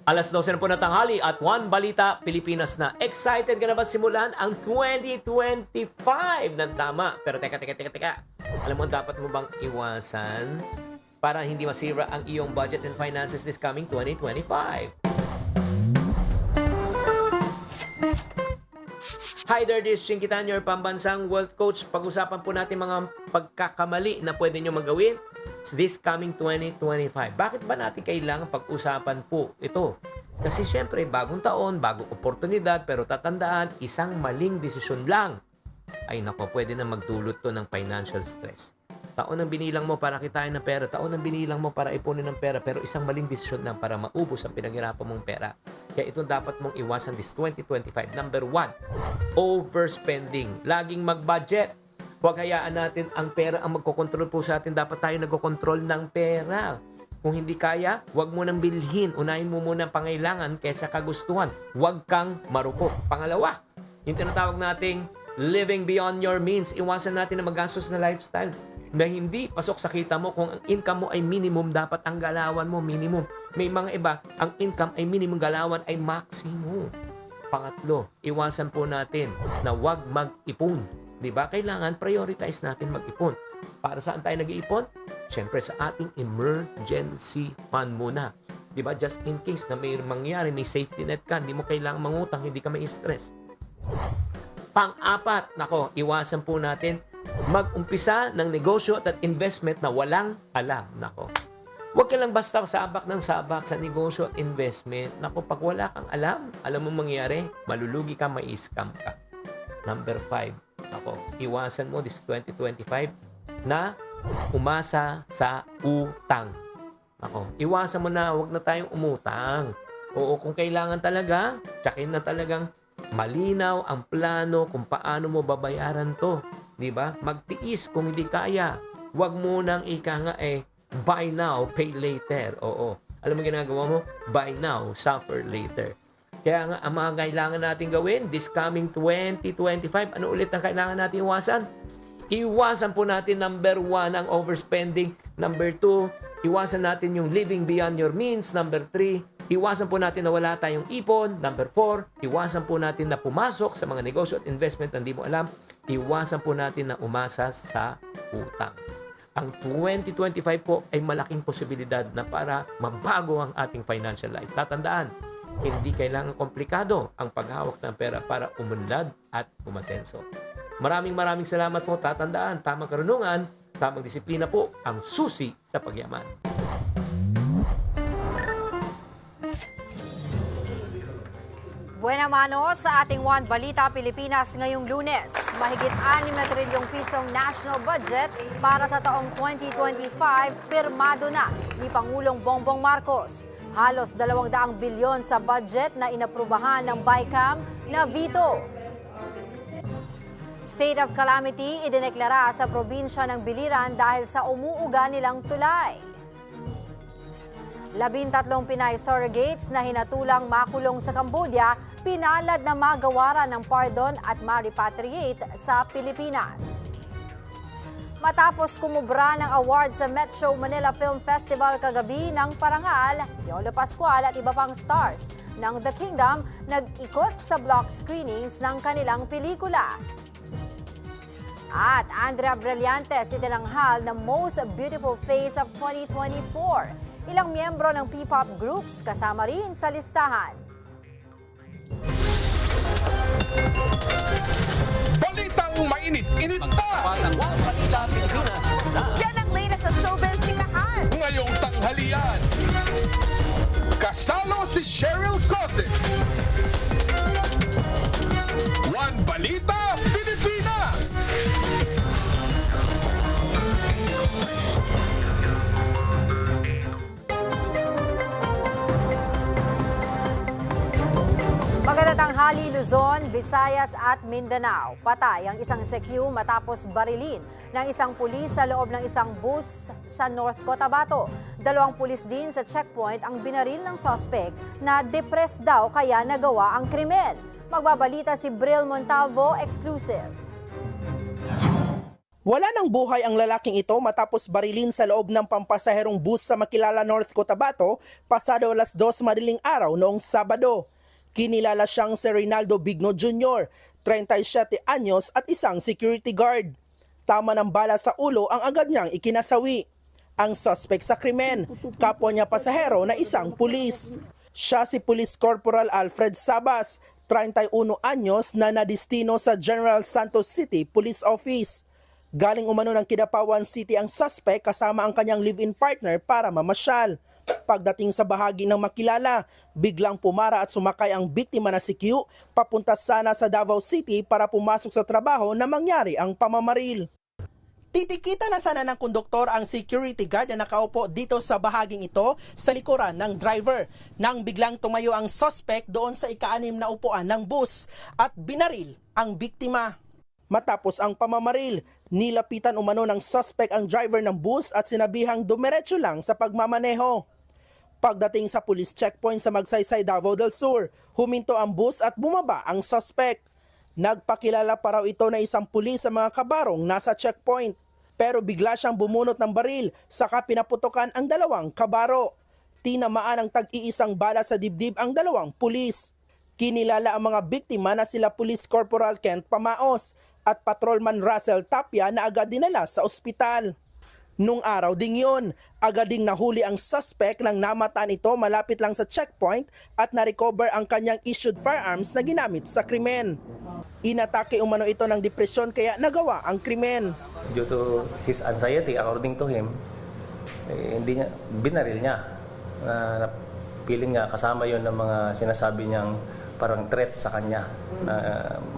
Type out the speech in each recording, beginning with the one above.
Alas 12 na po na tanghali at One Balita Pilipinas na. Excited ka na ba simulan ang 2025 ng tama? Pero teka. Alam mo, dapat mo bang iwasan para hindi masira ang iyong budget and finances this coming 2025? Hi there, this is Shinkitan, your pambansang wealth coach. Pag-usapan po natin mga pagkakamali na pwede nyo magawin this coming 2025. Bakit ba natin kailangan pag-usapan po ito? Kasi syempre, bagong taon, bagong oportunidad, pero tatandaan, isang maling desisyon lang. Ay nako, pwede na magdulot to ng financial stress. Taon ang binilang mo para kitain ng pera, taon ang binilang mo para ipunin ng pera, pero isang maling desisyon lang para maubos ang pinaghirapan mong pera. Kaya ito dapat mong iwasan this 2025. Number 1, overspending. Laging mag-budget. Huwag hayaan natin ang pera ang magkokontrol po sa atin. Dapat tayo nagkokontrol ng pera. Kung hindi kaya, huwag mo nang bilhin. Unahin mo muna ang pangailangan kaysa kagustuhan. Huwag kang marupok. Pangalawa, yung tinatawag nating living beyond your means. Iwasan natin na magastos na lifestyle na hindi pasok sa kita mo. Kung ang income mo ay minimum, dapat ang galawan mo minimum. May mga iba, ang income ay minimum, galawan ay maximum. Pangatlo, iwasan po natin na huwag mag-ipon. Diba? Kailangan prioritize natin mag-ipon. Para saan tayo nag-iipon? Siyempre sa ating emergency fund muna. Diba? Just in case na may mangyari, may safety net ka, hindi mo kailangan mangutang, hindi ka may stress. Pang-apat, iwasan po natin mag-umpisa ng negosyo at investment na walang alam. Huwag ka lang basta sabak ng sabak sa negosyo at investment. Pag wala kang alam mo mangyari, malulugi ka, mai-scam ka. Number 5, iwasan mo this 2025 na umasa sa utang. Iwasan mo na, huwag na tayong umutang. Oo, kung kailangan talaga, tsakin na talagang malinaw ang plano kung paano mo babayaran to. Diba? Magtiis kung hindi kaya. Huwag mo nang buy now, pay later. Oo. Alam mo ginagawa mo? Buy now, suffer later. Kaya nga, ang mga kailangan natin gawin this coming 2025, ano ulit ang kailangan natin iwasan? Iwasan po natin number 1 ang overspending. Number 2, iwasan natin yung living beyond your means. Number 3, iwasan po natin na wala tayong ipon. Number 4, iwasan po natin na pumasok sa mga negosyo at investment na hindi mo alam. Iwasan po natin na umasa sa utang. Ang 2025 po ay malaking posibilidad na para mabago ang ating financial life. Tatandaan, hindi kailangan komplikado ang paghawak ng pera para umunlad at umasenso. Maraming salamat po. Tatandaan, tamang karunungan, tamang disiplina po ang susi sa pagyaman. Buena mano sa ating One Balita Pilipinas ngayong Lunes. Mahigit 6 na trilyong pisong national budget para sa taong 2025 pirmado na ni Pangulong Bongbong Marcos. Halos 200 bilyon sa budget na inaprubahan ng BICAM na veto. State of calamity idineklara sa probinsya ng Biliran dahil sa umuuga nilang tulay. 13 Pinay surrogates na hinatulang makulong sa Cambodia, pinalad na magawaran ng pardon at ma-repatriate sa Pilipinas. Matapos kumubra ng award sa Metro Manila Film Festival kagabi ng parangal, Yolo Pascual at iba pang stars ng The Kingdom nag-ikot sa block screenings ng kanilang pelikula. At Andrea Brillantes itinanghal na Most Beautiful Face of 2024. Ilang miyembro ng P-pop groups kasama rin sa listahan. Balitang mainit-init pa! Yan ang latest sa showbiz sikahan. Ngayong tanghalian, kasalo si Cheryl Cosset. One Balita Pilipinas! Magandang tanghali, Luzon, Visayas at Mindanao. Patay ang isang CQ matapos barilin ng isang pulis sa loob ng isang bus sa North Cotabato. 2 pulis din sa checkpoint ang binaril ng suspect na depressed daw kaya nagawa ang krimen. Magbabalita si Bril Montalvo, exclusive. Wala nang buhay ang lalaking ito matapos barilin sa loob ng pampasaherong bus sa Makilala, North Cotabato pasado alas 2 madaling araw noong Sabado. Kinilala siyang si Reynaldo Bigno Jr., 37 anyos at isang security guard. Tama ng bala sa ulo ang agad niyang ikinasawi. Ang suspect sa krimen, kapwa niya pasahero na isang pulis. Siya si Police Corporal Alfred Sabas, 31 anyos na nadistino sa General Santos City Police Office. Galing umano ng Kidapawan City ang suspect kasama ang kanyang live-in partner para mamasyal. Pagdating sa bahagi ng Makilala, biglang pumara at sumakay ang biktima na si Q papunta sana sa Davao City para pumasok sa trabaho na mangyari ang pamamaril. Titikita na sana ng konduktor ang security guard na nakaupo dito sa bahaging ito sa likuran ng driver nang biglang tumayo ang suspect doon sa ika-6 na upuan ng bus at binaril ang biktima. Matapos ang pamamaril, nilapitan umano ng suspect ang driver ng bus at sinabihang dumiretso lang sa pagmamaneho. Pagdating sa police checkpoint sa Magsaysay, Davao del Sur, huminto ang bus at bumaba ang suspect. Nagpakilala pa raw ito na isang pulis sa mga kabarong nasa checkpoint. Pero bigla siyang bumunot ng baril, saka pinaputokan ang dalawang kabaro. Tinamaan ng tag-iisang bala sa dibdib ang dalawang pulis. Kinilala ang mga biktima na sila Police Corporal Kent Pamaos at Patrolman Russell Tapia na agad dinala sa ospital. Nung araw ding yun, agad ding nahuli ang suspect nang namataan ito malapit lang sa checkpoint at na-recover ang kanyang issued firearms na ginamit sa krimen. Inatake umano ito ng depresyon kaya nagawa ang krimen. Due to his anxiety, according to him, hindi niya, binaril niya. Feeling nga kasama yon ng mga sinasabi niyang parang threat sa kanya na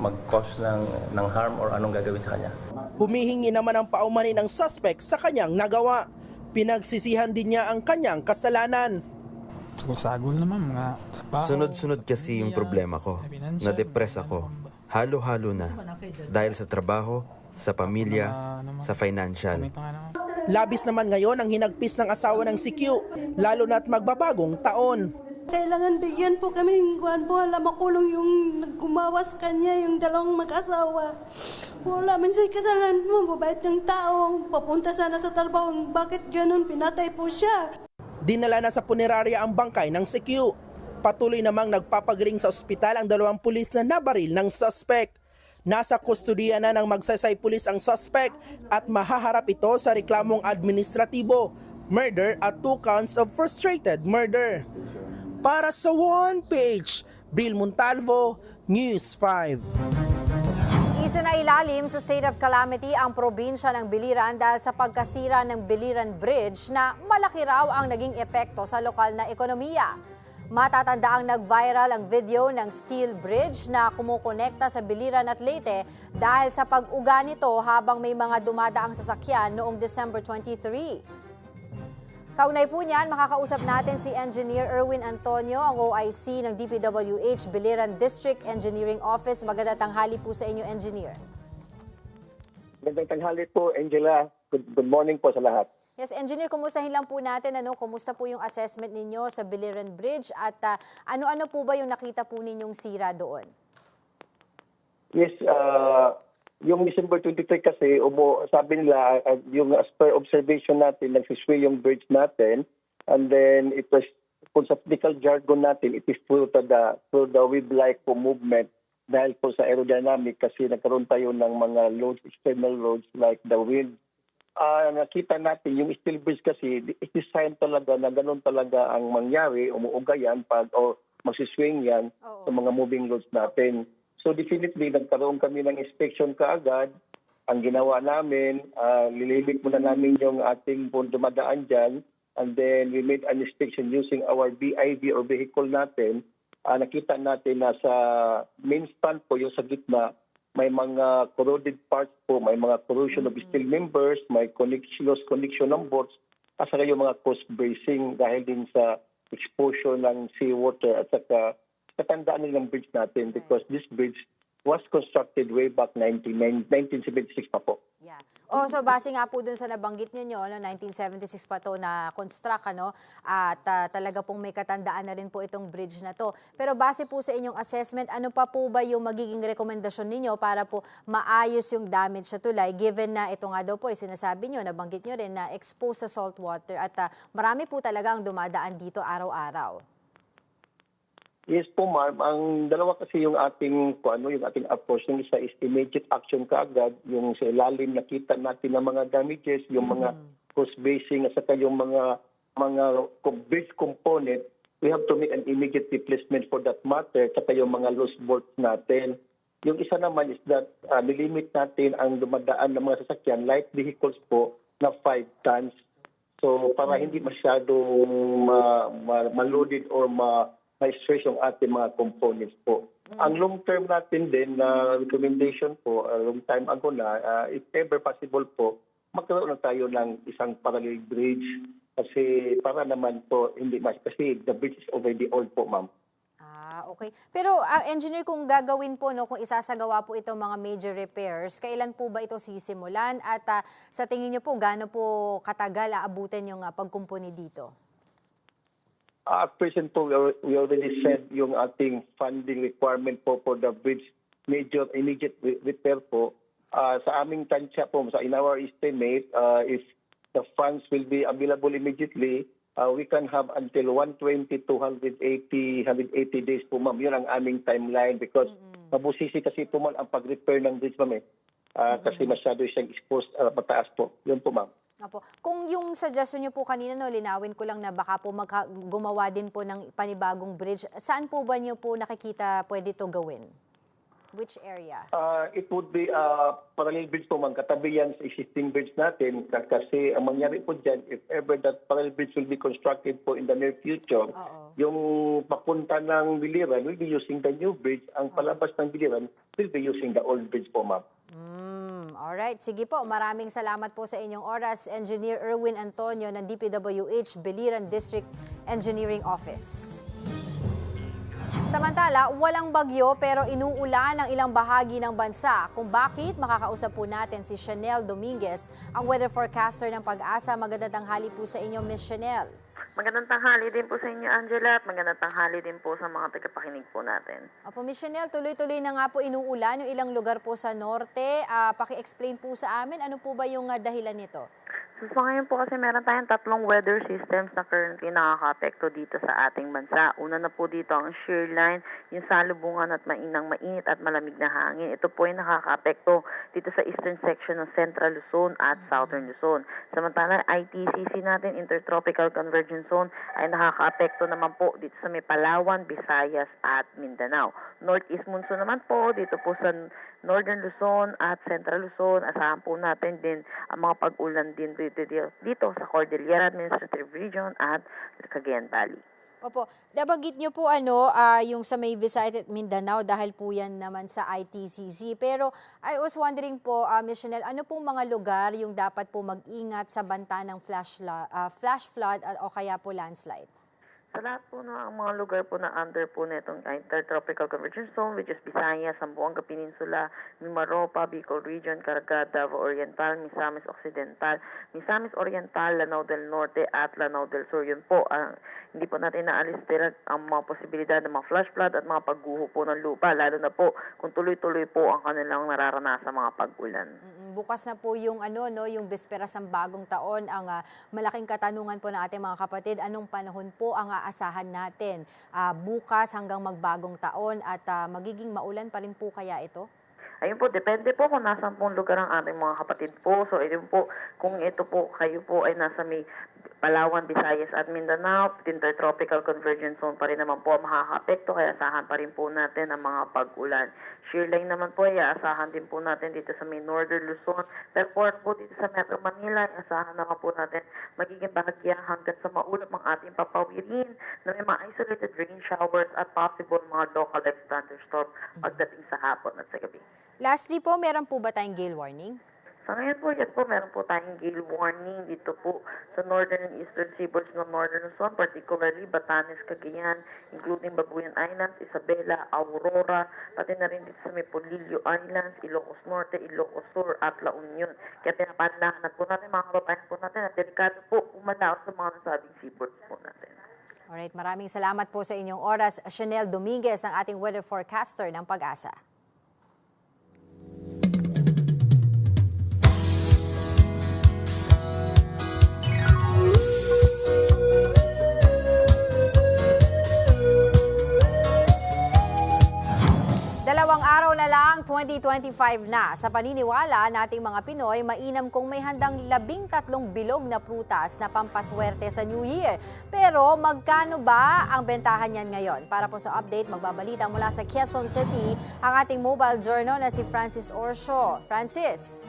mag-cause ng harm or anong gagawin sa kanya. Humihingi naman ang paumanin ng suspect sa kanyang nagawa. Pinagsisihan din niya ang kanyang kasalanan. Sagol naman mga trabaho. Sunod-sunod kasi yung problema ko. Na-depress ako. Halo-halo na. Dahil sa trabaho, sa pamilya, sa financial. Labis naman ngayon ang hinagpis ng asawa ng si Q, lalo na't magbabagong taon. Kailangan bigyan po kami ng kuwan po. Alam makulong yung gumawas kanya, yung dalawang mag-asawa. Wala man siya kasalanan mo, mabait yung tao. Papunta sana sa trabaho, bakit ganun? Pinatay po siya. Dinala na sa punerarya ang bangkay ng si Q. Patuloy namang nagpapagaling sa ospital ang dalawang pulis na nabaril ng suspect. Nasa kustudiya na ng Magsaysay Police ang suspect at mahaharap ito sa reklamong administratibo, murder at 2 counts of frustrated murder. Para sa One Page, Bril Montalvo, News 5. Isinailalim sa state of calamity ang probinsya ng Biliran dahil sa pagkasira ng Biliran Bridge na malaki raw ang naging epekto sa lokal na ekonomiya. Matatandaang nag-viral ang video ng steel bridge na kumukonekta sa Biliran at Leyte dahil sa pag-uga nito habang may mga dumadaang sasakyan noong December 23. Kaugnay po niyan, makakausap natin si Engineer Erwin Antonio, ang OIC ng DPWH Biliran District Engineering Office. Magandang tanghali po sa inyo, Engineer. Magandang tanghali po, Angela. Good morning po sa lahat. Yes, Engineer, kumustahin lang po natin, kumusta po yung assessment ninyo sa Biliran Bridge at ano-ano po ba yung nakita po ninyong sira doon? Yes, yung December 23 kasi, sabi nila, yung as per observation natin, nagsisway yung bridge natin, and then it was, kung sa technical jargon natin, it is through the wave-like movement dahil po sa aerodynamic kasi nagkaroon tayo ng mga loads, external loads like the wind. Nakita natin yung steel bridge kasi, it is sign talaga na ganun talaga ang mangyari, umuuga yan o magsiswing yan sa mga moving loads natin. So definitely, nagkaroon kami ng inspection kaagad. Ang ginawa namin, lililik muna namin yung ating dumadaan dyan. And then we made an inspection using our BIV or vehicle natin. Nakita natin na sa main span po, yung sa gitna, may mga corroded parts po, may mga corrosion of steel members, may loose connection ng bolts, at saka yung mga post bracing dahil din sa exposure ng seawater at saka katandaan nilang bridge natin because this bridge was constructed way back 1976 pa po. Yeah. Oh, so base nga po dun sa nabanggit niyo, no, 1976 pa to na construct, ano, at talaga pong may katandaan na rin po itong bridge na to. Pero base po sa inyong assessment, ano pa po ba yung magiging rekomendasyon ninyo para po maayos yung damage sa tulay, given na ito nga daw po, sinasabi niyo, nabanggit niyo rin na exposed sa salt water at marami po talaga ang dumadaan dito araw-araw. Yes po, ma'am. Ang dalawa kasi yung ating yung ating approach, yung isa is immediate action kaagad, yung sa ilalim nakita natin ng mga damages, yung mga cost basing at saka yung mga bridge component, we have to make an immediate replacement for that matter, saka yung mga loose bolts natin. Yung isa naman is that nilimit natin ang dumadaan ng mga sasakyan, light vehicles po, na 5 tons. So para hindi masyadong ma-loaded or ma-stress yung ating mga components po. Ang long term natin din na recommendation po, long time ago na, if ever possible po, magkaroon na tayo ng isang parallel bridge kasi para naman po hindi kasi the bridge is already old po, ma'am. Okay. Pero engineer, kung gagawin po, no, kung isasagawa po itong mga major repairs, kailan po ba ito sisimulan at sa tingin niyo po gaano po katagal aabutin yung pagkumpuni dito? At present po, we already said yung ating funding requirement po for the bridge major immediate repair po. Sa aming tansya po, in our estimate, if the funds will be available immediately, we can have until 120 to 180 days po, ma'am. Yun ang aming timeline because mabusisi kasi po, ma'am, ang pag-repair ng bridge, ma'am. Kasi masyado siyang exposed mataas po. Yun po, ma'am. Opo. Kung yung suggestion niyo po kanina, no, linawin ko lang na baka po gumawa din po ng panibagong bridge. Saan po ba niyo po nakikita pwede to gawin? Which area? It would be parallel bridge po, ma'am. Katabi yan sa existing bridge natin. Kasi ang mangyari po dyan, if ever that parallel bridge will be constructed po in the near future, yung papunta ng Biliran will be using the new bridge. Ang palabas ng Biliran will be using the old bridge po, ma'am. Alright, sige po. Maraming salamat po sa inyong oras, Engineer Erwin Antonio ng DPWH Biliran District Engineering Office. Samantala, walang bagyo pero inuulan ang ilang bahagi ng bansa. Kung bakit, makakausap po natin si Chanel Dominguez, ang weather forecaster ng Pag-asa. Magandang tanghali po sa inyo, Miss Chanel. Magandang tanghali din po sa inyo, Angela, at magandang tanghali din po sa mga tagapakinig po natin. Opo, Miss Chanel, tuloy-tuloy na nga po inuulan yung ilang lugar po sa norte. Paki-explain po sa amin, ano po ba yung dahilan nito? So, ngayon po kasi meron tayong 3 weather systems na currently nakaka-apekto dito sa ating bansa. Una na po dito ang shear line, yung salubungan at mainit at malamig na hangin. Ito po ay nakaka-apekto dito sa eastern section ng Central Luzon at Southern Luzon. Samantala, ITCZ natin, Intertropical Convergence Zone, ay nakaka-apekto naman po dito sa may Palawan, Visayas at Mindanao. Northeast monsoon naman po dito po sa Northern Luzon at Central Luzon. Asahan po natin din ang mga pag-ulan din dito sa Cordillera Administrative Region at Cagayan Valley. Opo, nabanggit niyo po yung sa may Visayas at Mindanao dahil po yan naman sa ITCZ. Pero I was wondering po, Ms. Chanel, ano pong mga lugar yung dapat po mag-ingat sa banta ng flash flood o kaya po landslide? Sa lahat po ng mga lugar po na under po nitong Intertropical Convergence Zone, which is Visayas, Zamboanga Peninsula, Mimaropa, Bicol Region, Caraga, Davao Oriental, Misamis Occidental, Misamis Oriental, Lanao del Norte at Lanao del Sur. Yun po, hindi po natin naalis ang mga posibilidad ng mga flash flood at mga pagguho po ng lupa, lalo na po kung tuloy-tuloy po ang kanilang nararanasan mga pag-ulan. Bukas na po yung yung bisperas ng bagong taon. Ang malaking katanungan po ng ating mga kapatid, anong panahon po ang aasahan natin bukas hanggang magbagong taon at magiging maulan pa rin po kaya ito? Ayun po, depende po kung nasaan pong lugar ang ating mga kapatid po. So, ayun po, kung ito po, kayo po ay nasa may Palawan, Visayas at Mindanao, Intertropical Convergence Zone pa rin naman po makaka-apekto, kaya asahan pa rin po natin ang mga pag-ulan. Shear line naman po ay asahan din po natin dito sa may Northern Luzon. Pero po dito sa Metro Manila, asahan naman po natin magiging bahagya hanggang sa maulap ang ating papawirin na may mga isolated rain showers at possible mga localized thunderstorm pagdating sa hapon at sa gabi. Lastly po, meron po ba tayong gale warning? Sa ngayon po, yes po, meron po tayong gale warning dito po sa northern and eastern seaboards ng northern Luzon, particularly Batanes, Cagayan, including Babuyan Islands, Isabela, Aurora, pati na rin dito sa may Polillo Islands, Ilocos Norte, Ilocos Sur, at La Union. Kaya pinapanlahanan po natin, mga kababayan po natin, at delikado po umalaot sa mga nasabing seaboards po natin. Alright, maraming salamat po sa inyong oras. Chanel Dominguez, ang ating weather forecaster ng Pag-asa. Dalawang araw na lang, 2025 na. Sa paniniwala nating mga Pinoy, mainam kung may handang 13 bilog na prutas na pampaswerte sa New Year. Pero magkano ba ang bentahan niyan ngayon? Para po sa update, magbabalita mula sa Quezon City ang ating mobile journal na si Francis Orsio. Francis.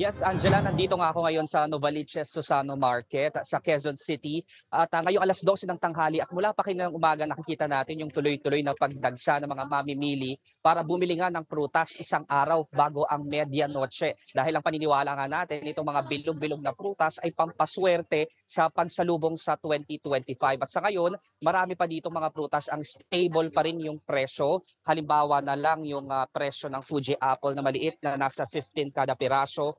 Yes, Angela, nandito nga ako ngayon sa Novaliches Susano Market sa Quezon City. At ngayong alas 12 ng tanghali at mula pa kanilang umaga nakikita natin yung tuloy-tuloy na pagdagsa ng mga mamimili para bumili nga ng prutas isang araw bago ang medianoche. Dahil ang paniniwala nga natin, itong mga bilog-bilog na prutas ay pampaswerte sa pagsalubong sa 2025. At sa ngayon, marami pa dito mga prutas ang stable pa rin yung presyo. Halimbawa na lang yung presyo ng Fuji apple na maliit na nasa 15 kada piraso.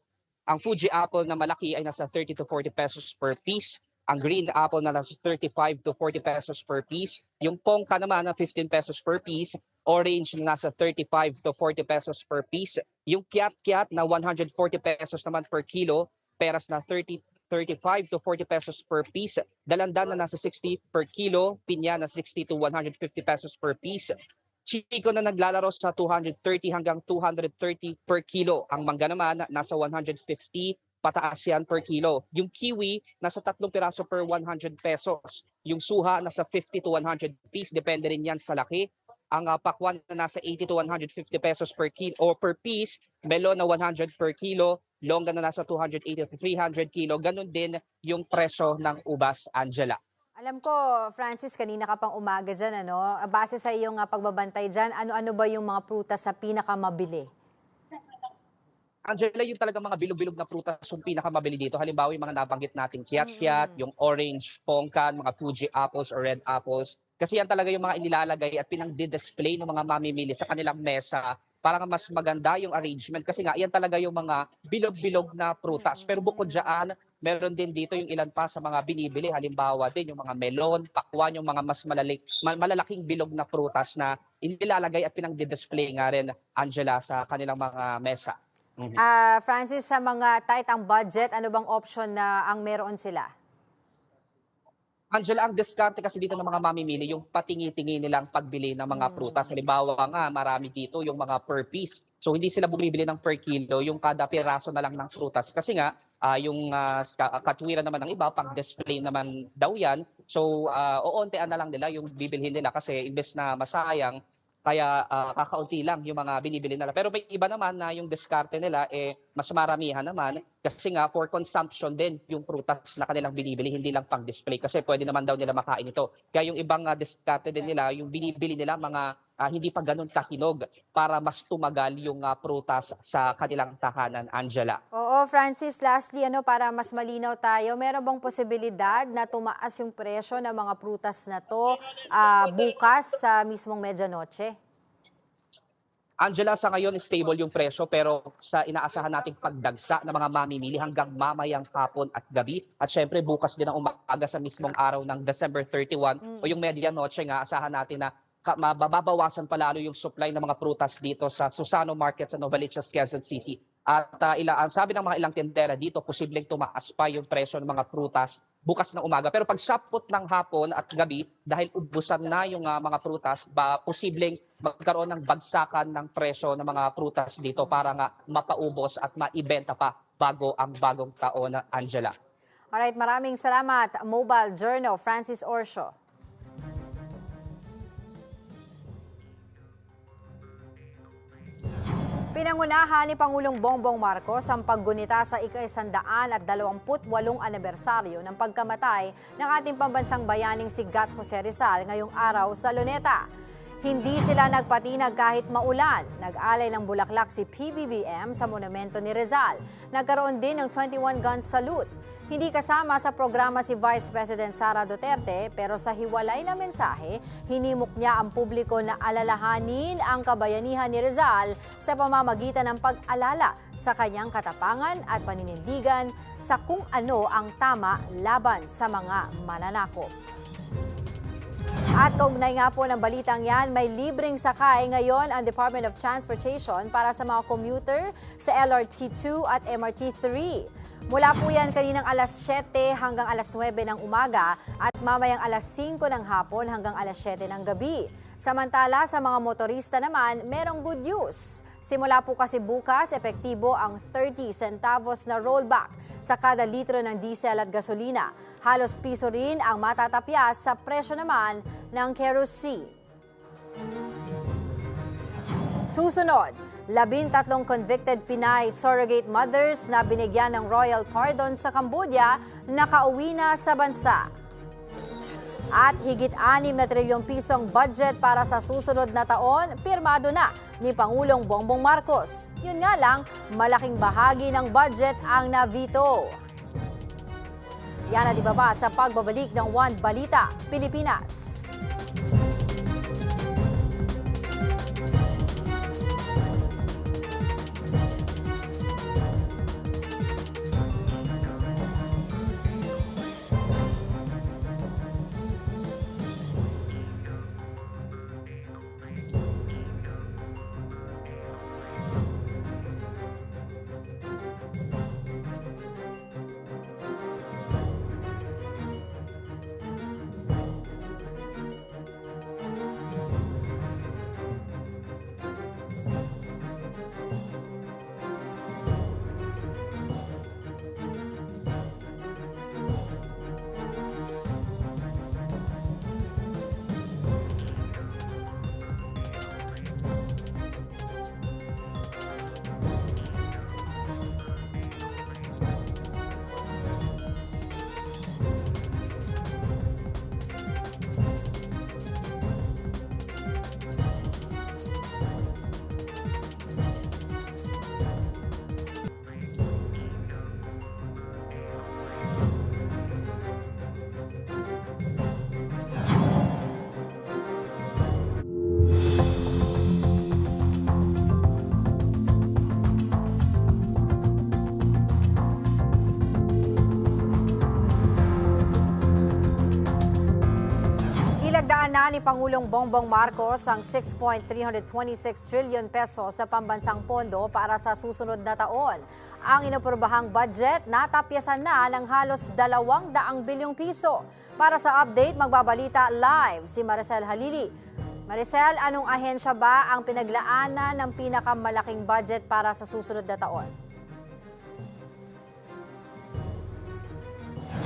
Ang Fuji apple na malaki ay nasa 30 to 40 pesos per piece. Ang green apple na nasa 35 to 40 pesos per piece. Yung pongka naman na 15 pesos per piece. Orange na nasa 35 to 40 pesos per piece. Yung kiat-kiat na 140 pesos naman per kilo. Peras na 35 to 40 pesos per piece. Dalandan na nasa 60 per kilo. Pinya na 60 to 150 pesos per piece. Chico na naglalaro sa 230 hanggang 230 per kilo. Ang mangga naman nasa 150 pataas yan per kilo. Yung kiwi nasa 3 piraso per 100 pesos. Yung suha nasa 50 to 100 piece. Depende rin yan sa laki. Ang pakwan na nasa 80 to 150 pesos per kilo or per piece. Melon na 100 per kilo. Longga na nasa 280 to 300 kilo. Ganon din yung presyo ng ubas, Angela. Alam ko, Francis, kanina ka pang umaga dyan, ano? Base sa iyong pagbabantay dyan, ano-ano ba yung mga prutas sa pinakamabili? Angela, yung talagang mga bilog-bilog na prutas yung pinakamabili dito. Halimbawa, yung mga nabanggit nating kiat-kiat, yung orange, pongkan, mga Fuji apples or red apples. Kasi yan talaga yung mga inilalagay at pinang-display ng mga mamimili sa kanilang mesa para mas maganda yung arrangement. Kasi nga, yan talaga yung mga bilog-bilog na prutas. Pero bukod dyan, meron din dito yung ilan pa sa mga binibili. Halimbawa din yung mga melon, pakwan, yung mga mas malalaking bilog na prutas na inilalagay at pinang-display nga rin, Angela, sa kanilang mga mesa. Francis, sa mga tight ang budget, ano bang option na ang meron sila? Angela, ang diskarte kasi dito ng mga mamimili, yung patingi-tingi nilang pagbili ng mga prutas. Halimbawa nga, marami dito yung mga per piece. So hindi sila bumibili ng per kilo, yung kada piraso na lang ng prutas. Kasi nga, yung katwiran naman ng iba, pang-display naman daw yan. So oontean na lang nila yung bibilhin nila kasi imbes na masayang, kaya kakaunti lang yung mga binibili nila. Pero may iba naman na yung diskarte nila mas maramihan naman kasi nga for consumption din yung prutas na kanilang binibili, hindi lang pang display kasi pwede naman daw nila makain ito. Kaya yung ibang diskarte din nila, yung binibili nila mga hindi pa ganun kahinog para mas tumagal yung prutas sa kanilang tahanan, Angela. Oo, Francis, lastly, para mas malinaw tayo, meron bang posibilidad na tumaas yung presyo ng mga prutas na to bukas sa mismong medianoche? Angela, sa ngayon stable yung presyo pero sa inaasahan nating pagdagsa ng mga mamimili hanggang mamayang hapon at gabi. At syempre bukas din ang umaga sa mismong araw ng December 31 o yung medianoche nga, asahan natin na mababawasan palalo yung supply ng mga prutas dito sa Susano Market sa Novaliches, Quezon City. At ang sabi ng mga ilang tendera dito, posibleng tumaas pa yung presyo ng mga prutas bukas ng umaga. Pero pag sapot ng hapon at gabi, dahil ubusan na yung mga prutas, posibleng magkaroon ng bagsakan ng presyo ng mga prutas dito para nga mapaubos at maibenta pa bago ang bagong taon, Angela. Alright, maraming salamat. Mobile Journal, Francis Orsio. Pinangunahan ni Pangulong Bongbong Marcos ang paggunita sa ika-128 anibersaryo ng pagkamatay ng ating pambansang bayaning si Gat Jose Rizal ngayong araw sa Luneta. Hindi sila nagpatinag kahit maulan. Nag-alay ng bulaklak si PBBM sa monumento ni Rizal. Nagkaroon din ng 21 gun salute. Hindi kasama sa programa si Vice President Sara Duterte pero sa hiwalay na mensahe, hinimok niya ang publiko na alalahanin ang kabayanihan ni Rizal sa pamamagitan ng pag-alala sa kanyang katapangan at paninindigan sa kung ano ang tama laban sa mga mananakop. At kaugnay nga po ng balitang yan, may libreng sakay ngayon ang Department of Transportation para sa mga commuter sa LRT2 at MRT3. Mula po yan kaninang alas 7 hanggang alas 9 ng umaga at mamayang alas 5 ng hapon hanggang alas 7 ng gabi. Samantala sa mga motorista naman, merong good news. Simula po kasi bukas, epektibo ang 30 centavos na rollback sa kada litro ng diesel at gasolina. Halos piso rin ang matatapyas sa presyo naman ng kerosene. Susunod, 13 convicted Pinay surrogate mothers na binigyan ng royal pardon sa Cambodia nakauwi na sa bansa. At higit 6 na trilyong pisong budget para sa susunod na taon, pirmado na ni Pangulong Bongbong Marcos. Yun nga lang, malaking bahagi ng budget ang navito. Yan at iba pa sa pagbabalik ng One Balita, Pilipinas. Nilagdaan na ni Pangulong Bongbong Marcos ang 6.326 trillion pesos sa pambansang pondo para sa susunod na taon. Ang inaprobahang budget natapyasan na ng halos 200 bilyong piso. Para sa update, magbabalita live si Maricel Halili. Maricel, anong ahensya ba ang pinaglaanan ng pinakamalaking budget para sa susunod na taon?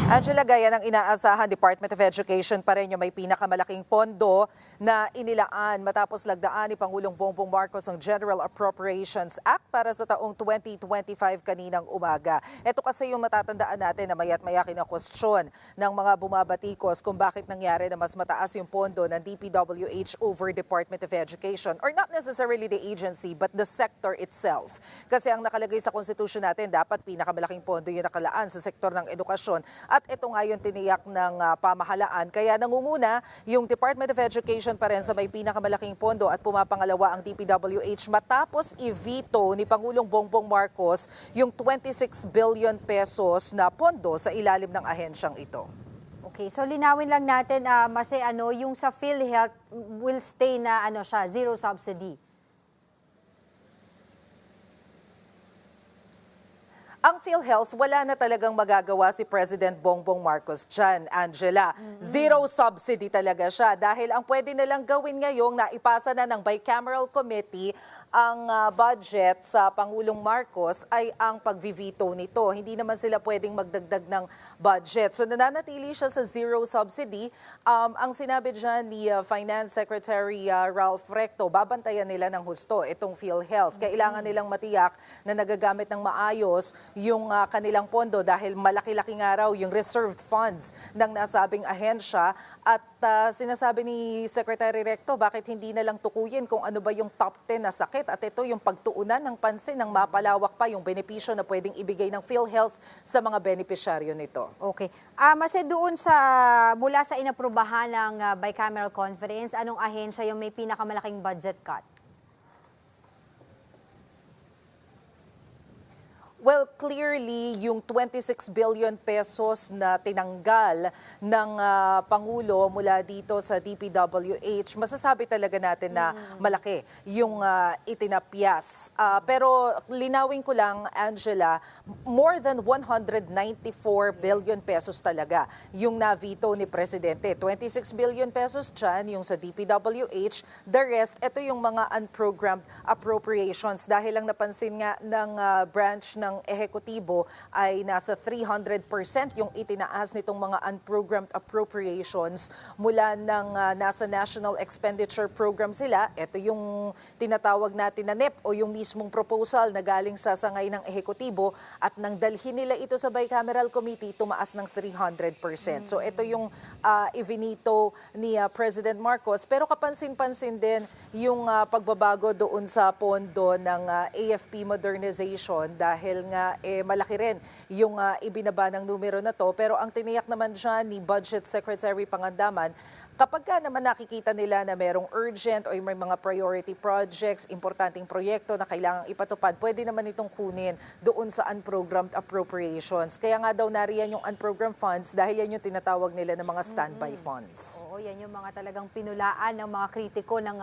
Angela, gaya ng inaasahan, Department of Education pa rin yung may pinakamalaking pondo na inilaan matapos lagdaan ni Pangulong Bongbong Marcos ang General Appropriations Act para sa taong 2025 kaninang umaga. Ito kasi yung matatandaan natin na maya't maya kina-question ng mga bumabatikos kung bakit nangyari na mas mataas yung pondo ng DPWH over Department of Education, or not necessarily the agency but the sector itself. Kasi ang nakalagay sa konstitusyon natin, dapat pinakamalaking pondo yung nakalaan sa sektor ng edukasyon. At ito nga yung tiniyak ng pamahalaan. Kaya nangunguna yung Department of Education pa rin sa may pinakamalaking pondo at pumapangalawa ang DPWH matapos i-veto ni Pangulong Bongbong Marcos yung 26 billion pesos na pondo sa ilalim ng ahensyang ito. Okay, so linawin lang natin, yung sa PhilHealth will stay na zero subsidy. Ang PhilHealth, wala na talagang magagawa si President Bongbong Marcos dyan, Angela. Zero subsidy talaga siya dahil ang pwede nilang gawin ngayong naipasa na ng bicameral committee ang budget sa Pangulong Marcos ay ang pag-veto nito. Hindi naman sila pwedeng magdagdag ng budget. So nananatili siya sa zero subsidy. Ang sinabi dyan ni Finance Secretary Ralph Recto, babantayan nila ng husto itong PhilHealth. Kailangan nilang matiyak na nagagamit ng maayos yung kanilang pondo dahil malaki-laking araw yung reserved funds ng nasabing ahensya at sinasabi ni Secretary Recto, bakit hindi na lang tukuyin kung ano ba yung top 10 na sakit at ito yung pagtuunan ng pansin ng mapalawak pa yung benepisyo na pwedeng ibigay ng PhilHealth sa mga benepisyaryo nito. Okay. Mase doon mula sa inaprubahan ng bicameral conference, anong ahensya yung may pinakamalaking budget cut? Well, clearly, yung 26 billion pesos na tinanggal ng Pangulo mula dito sa DPWH, masasabi talaga natin na malaki yung itinapyas. Pero linawin ko lang, Angela, more than 194 billion pesos talaga yung navito ni Presidente. 26 billion pesos dyan, yung sa DPWH. The rest, ito yung mga unprogrammed appropriations. Dahil lang napansin nga ng branch ng ehekutibo ay nasa 300% yung itinaas nitong mga unprogrammed appropriations mula ng nasa National Expenditure Program sila. Ito yung tinatawag natin na NEP o yung mismong proposal na galing sa sangay ng ehekutibo at nang dalhin nila ito sa Bicameral Committee, tumaas ng 300%. So ito yung ivinito ni President Marcos. Pero kapansin-pansin din yung pagbabago doon sa pondo ng AFP modernization dahil nga malaki rin yung ibinaba ng numero na to. Pero ang tiniyak naman dyan ni Budget Secretary Pangandaman, kapag ka naman nakikita nila na merong urgent o may mga priority projects, importanteng proyekto na kailangang ipatupad, pwede naman itong kunin doon sa unprogrammed appropriations. Kaya nga daw nariyan yung unprogrammed funds dahil yan yung tinatawag nila ng mga standby funds. Oo, yan yung mga talagang pinulaan ng mga kritiko ng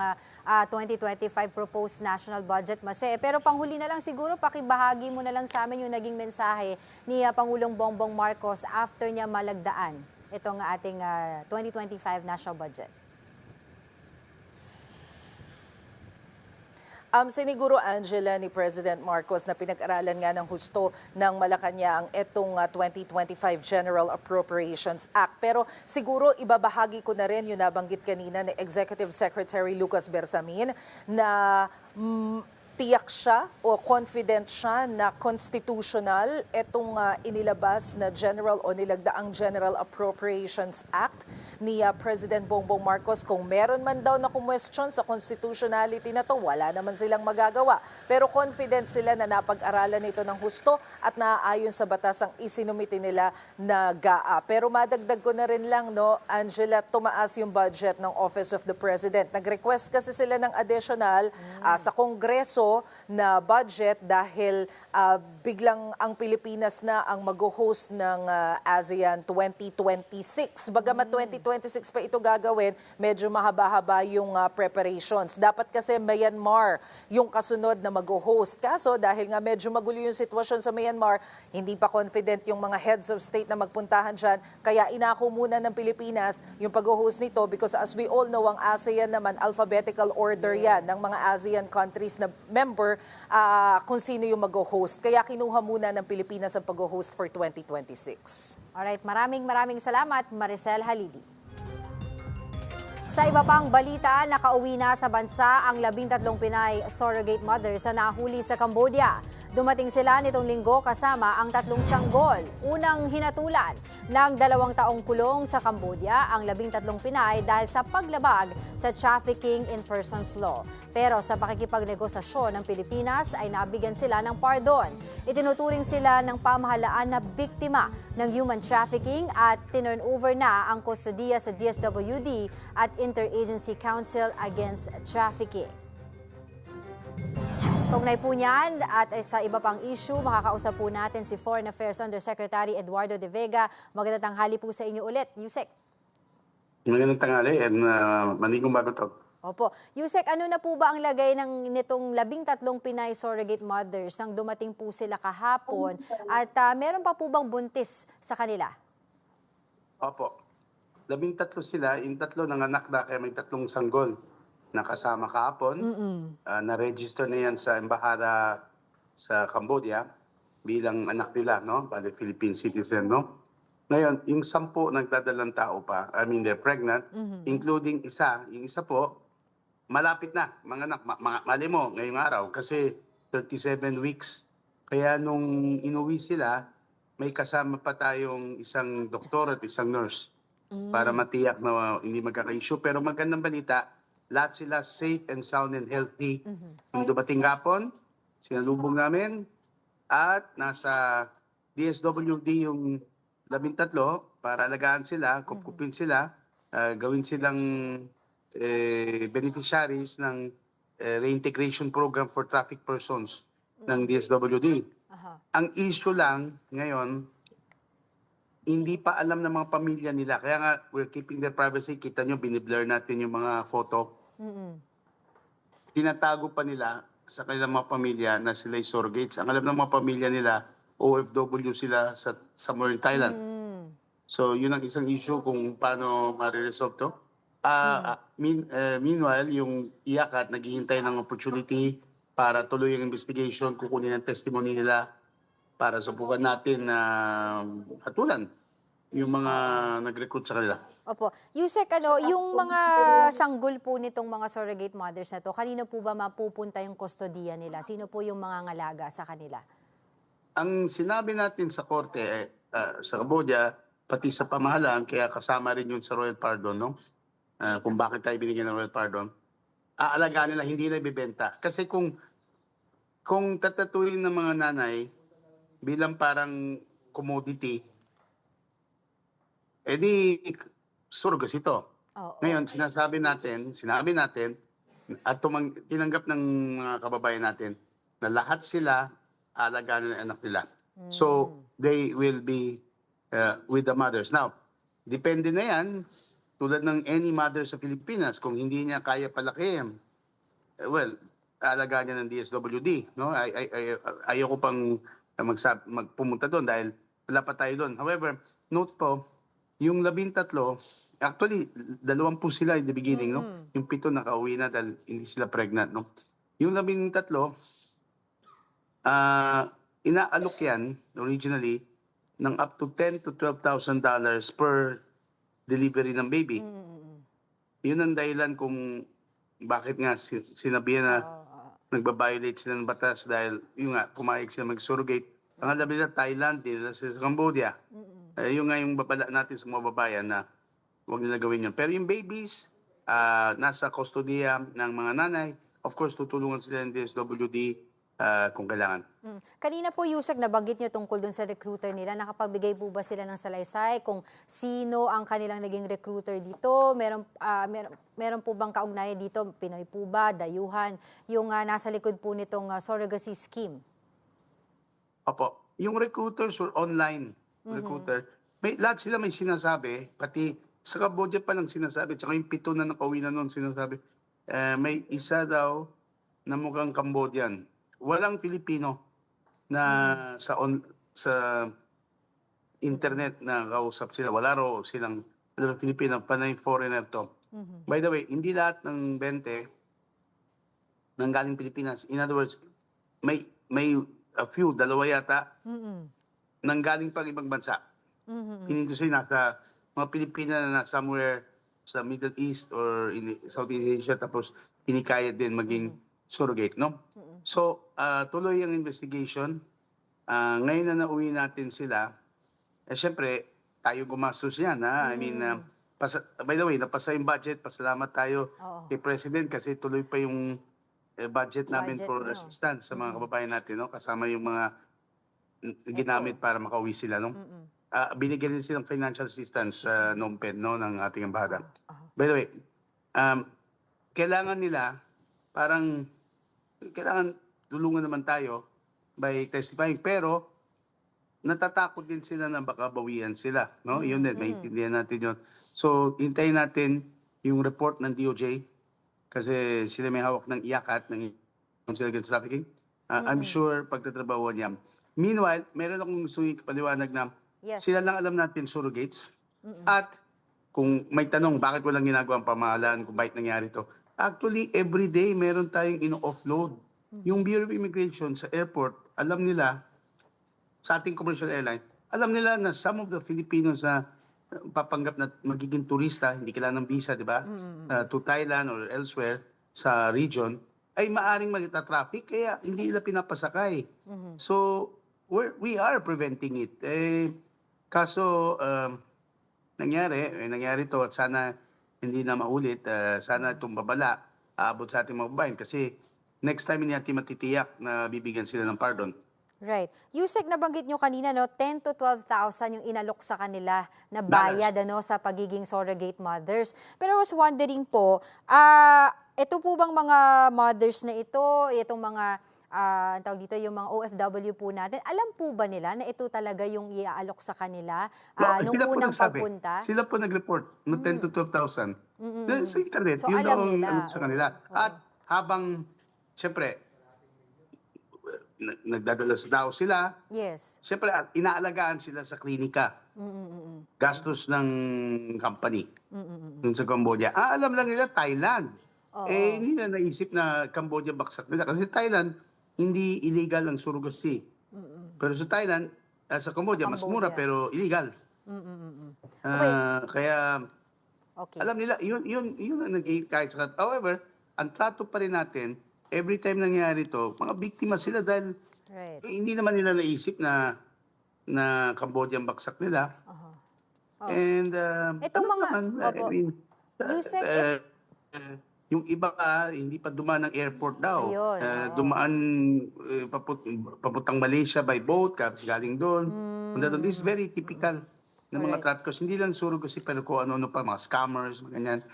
2025 proposed national budget, Mase. Pero panghuli na lang siguro, pakibahagi mo na lang sa amin yung naging mensahe ni Pangulong Bongbong Marcos after niya malagdaan itong ating 2025 national budget. Siniguro, Angela, ni President Marcos na pinag-aralan nga ng husto ng Malacanang itong 2025 General Appropriations Act. Pero siguro ibabahagi ko na rin yung nabanggit kanina ni Executive Secretary Lucas Bersamin na tiyak siya o confident siya na constitutional itong inilabas na general o nilagdaang General Appropriations Act ni President Bongbong Marcos. Kung meron man daw na question sa constitutionality na to, wala naman silang magagawa. Pero confident sila na napag-aralan ito ng husto at naaayon sa batas ang isinumiti nila na GAA. Pero madagdag ko na rin lang, no, Angela, tumaas yung budget ng Office of the President. Nag-request kasi sila ng additional sa Kongreso na budget dahil biglang ang Pilipinas na ang mag-host ng ASEAN 2026. Bagamat 2026 pa ito gagawin, medyo mahaba-haba yung preparations. Dapat kasi Myanmar yung kasunod na mag-host. Kaso dahil nga medyo magulo yung sitwasyon sa Myanmar, hindi pa confident yung mga heads of state na magpuntahan dyan. Kaya inako muna ng Pilipinas yung pag-host nito because as we all know, ang ASEAN naman, alphabetical order yan ng mga ASEAN countries na member kung sino yung mag-host. Kaya kinuha muna ng Pilipinas ang pag-host for 2026. Alright, maraming salamat, Maricel Halili. Sa iba pang balita, nakauwi na sa bansa ang 13 Pinay surrogate mothers na nahuli sa Cambodia. Dumating sila nitong linggo kasama ang 3 sanggol. Unang hinatulan ng 2 taong kulong sa Cambodia ang 13 Pinay dahil sa paglabag sa Trafficking in Persons Law. Pero sa pakikipagnegosasyon ng Pilipinas ay nabigyan sila ng pardon. Itinuturing sila ng pamahalaan na biktima ng human trafficking at tinurn over na ang kustodiya sa DSWD at Interagency Council Against Trafficking. Kaugnay po niyan at sa iba pang issue, makakausap po natin si Foreign Affairs Undersecretary Eduardo De Vega. Magandang tanghali po sa inyo ulit, Yusek. Magandang tanghali and manigong bagotot. Opo. Yusek, ano na po ba ang lagay nitong 13 Pinay surrogate mothers nang dumating po sila kahapon at meron pa po bang buntis sa kanila? Opo. 13 sila, yung 3 nanganak na kaya may 3 sanggol na kasama kahapon. Na-register na yan sa embahada sa Cambodia bilang anak nila, no? Bale, Philippine citizen, no? Ngayon, yung 10 nagdadalang tao pa, I mean, they're pregnant, including isa. Yung isa po, malapit na, mga anak. Mali mo, ngayong araw, kasi 37 weeks. Kaya nung inuwi sila, may kasama pa tayong isang doktor at isang nurse para matiyak na hindi magkaka-issue. Pero magandang balita, lahat sila safe and sound and healthy. Yung dumating hapon, sinalubong namin at nasa DSWD yung 13 para alagaan sila, kupkupin sila, gawin silang beneficiaries ng reintegration program for traffic persons ng DSWD. Ang issue lang ngayon, hindi pa alam ng mga pamilya nila. Kaya nga, we're keeping their privacy. Kita nyo, biniblur natin yung mga photo. Tinatago pa nila sa kanilang mga pamilya na sila ay surrogates. Ang alam ng mga pamilya nila, OFW sila sa somewhere in Thailand. So, yun ang isang issue kung paano mariresolve to. Meanwhile, yung IACAT naghihintay ng opportunity para tuloy ang investigation, kukunin ang testimony nila para subukan natin na hatulan yung mga nag-recruit sa kanila. Opo. Yusek, yung mga sanggol po nitong mga surrogate mothers na to, kanino po ba mapupunta yung kustodiya nila? Sino po yung mga ngalaga sa kanila? Ang sinabi natin sa korte, sa Cambodia, pati sa pamahalaan, kaya kasama rin yun sa Royal Pardon, no? Kung bakit tayo binigyan ng Royal Pardon, aalagaan nila, hindi na ibibenta. Kasi kung tatatuin ng mga nanay bilang parang commodity, edi surrogacy ito. Ngayon, sinabi natin, at tinanggap ng mga kababayan natin na lahat sila alagaan ng anak nila. So, they will be with the mothers. Now, depende na yan, tulad ng any mother sa Pilipinas, kung hindi niya kaya palakihin, well, alagaan niya ng DSWD. No? Ayoko pang magpumunta doon dahil wala pa tayo doon. However, note po, yung 13, actually, 20 sila in the beginning, no? Yung 7 nakauwi na dahil hindi sila pregnant, no? Yung 13, inaalok yan originally ng up to $10,000 to $12,000 per delivery ng baby. Yun ang dahilan kung bakit nga sinabihan na nagbabiolate sila ng batas dahil yung nga, pumayag sila mag-surrogate. Ang alam nila, Thailand, nila sa Cambodia. Yung nga yung babala natin sa mga babayan na huwag nila gawin yun. Pero yung babies, nasa kustodiya ng mga nanay, of course, tutulungan sila ng DSWD kung kailangan. Kanina po, Yusek, nabanggit nyo tungkol dun sa recruiter nila. Nakapagbigay po ba sila ng salaysay kung sino ang kanilang naging recruiter dito? Meron po bang kaugnayan dito? Pinoy po ba? Dayuhan? Yung nasa likod po nitong surrogacy scheme? Opo. Yung recruiters were online. Recruiter. Lahat sila may sinasabi, pati sa Cambodia pa lang sinasabi, tsaka yung 7 na nakauwi na noon sinasabi, may isa daw na mukhang Cambodian. Walang Filipino na sa internet na kausap sila. Wala raw silang Filipino, panay foreigner to. By the way, hindi lahat ng 20 nanggaling Pilipinas. In other words, may a few, 2 yata, nanggaling pang ibang bansa. Hindi ko siya nasa mga Pilipina na somewhere sa Middle East or in Southeast Asia, tapos pinikayat din maging surrogate, no? So, tuloy ang investigation. Ngayon na nauwi natin sila, syempre, tayo gumastos yan, ha? I mean, by the way, napasa yung budget, pasalamat tayo kay President kasi tuloy pa yung budget namin for assistance sa mga kababayan natin, no? Kasama yung mga ginamit para makauwi sila, no? Binigyan din silang financial assistance sa Phnom Penh, no, ng ating embahada. By the way, kailangan nila, kailangan tulungan naman tayo by testifying, pero natatakot din sila na baka bawian sila, no? Yun din, maintindihan natin yun. So, hintayin natin yung report ng DOJ kasi sila may hawak ng IACAT, ng Council Against Trafficking. I'm sure pagtatrabahuan niya. Meanwhile, meron akong gusto paliwanag na sila lang alam natin surrogates. At kung may tanong, bakit walang ginagawa ang pamahalaan, kung bakit nangyari ito? Actually, every day meron tayong ino-offload. Yung Bureau of Immigration sa airport, alam nila, sa ating commercial airline, alam nila na some of the Filipinos na papanggap na magiging turista, hindi kailangan ng visa, di ba? To Thailand or elsewhere sa region, ay maaring magta-traffic, kaya hindi nila pinapasakay. So, we are preventing it. Kaso, nangyari to at sana hindi na maulit. Sana itong babala aabot sa ating mga babayan kasi next time hindi natin matitiyak na bibigyan sila ng pardon. Right. Yusek, nabanggit nyo kanina, no, 10 to 12,000 yung inalok sa kanila na bayad sa pagiging surrogate mothers. Pero I was wondering po, ito po bang mga mothers na ito, itong mga tawag dito, yung mga OFW po natin, alam po ba nila na ito talaga yung iaalok sa kanila nung unang pagpunta? Sila po nag-report ng 10 to 12,000. Sa internet, So, yun daw alam ang nila. ano sa kanila. At habang, siyempre, nagdadala daw sila, Yes. siyempre, inaalagaan sila sa klinika. Gastos ng company dun sa Cambodia. Alam lang nila, Thailand. Hindi na naisip na Cambodia baksak nila. Kasi Thailand, hindi illegal ang surrogacy. Pero sa Thailand, sa Cambodia, mas mura pero illegal. Kaya, alam nila, yun ang nag-kahit sa. However, ang trato pa rin natin, every time nangyari to, mga biktima sila dahil hindi naman nila naisip na Cambodia ang baksak nila. And, itong mga, Yusek, yung iba hindi pa dumaan ng airport daw. Dumaan papuntang Malaysia by boat, galing doon. This is very typical ng mga traffickers. Hindi lang surrogacy pero kung ano-ano pa, mga scammers, ganyan,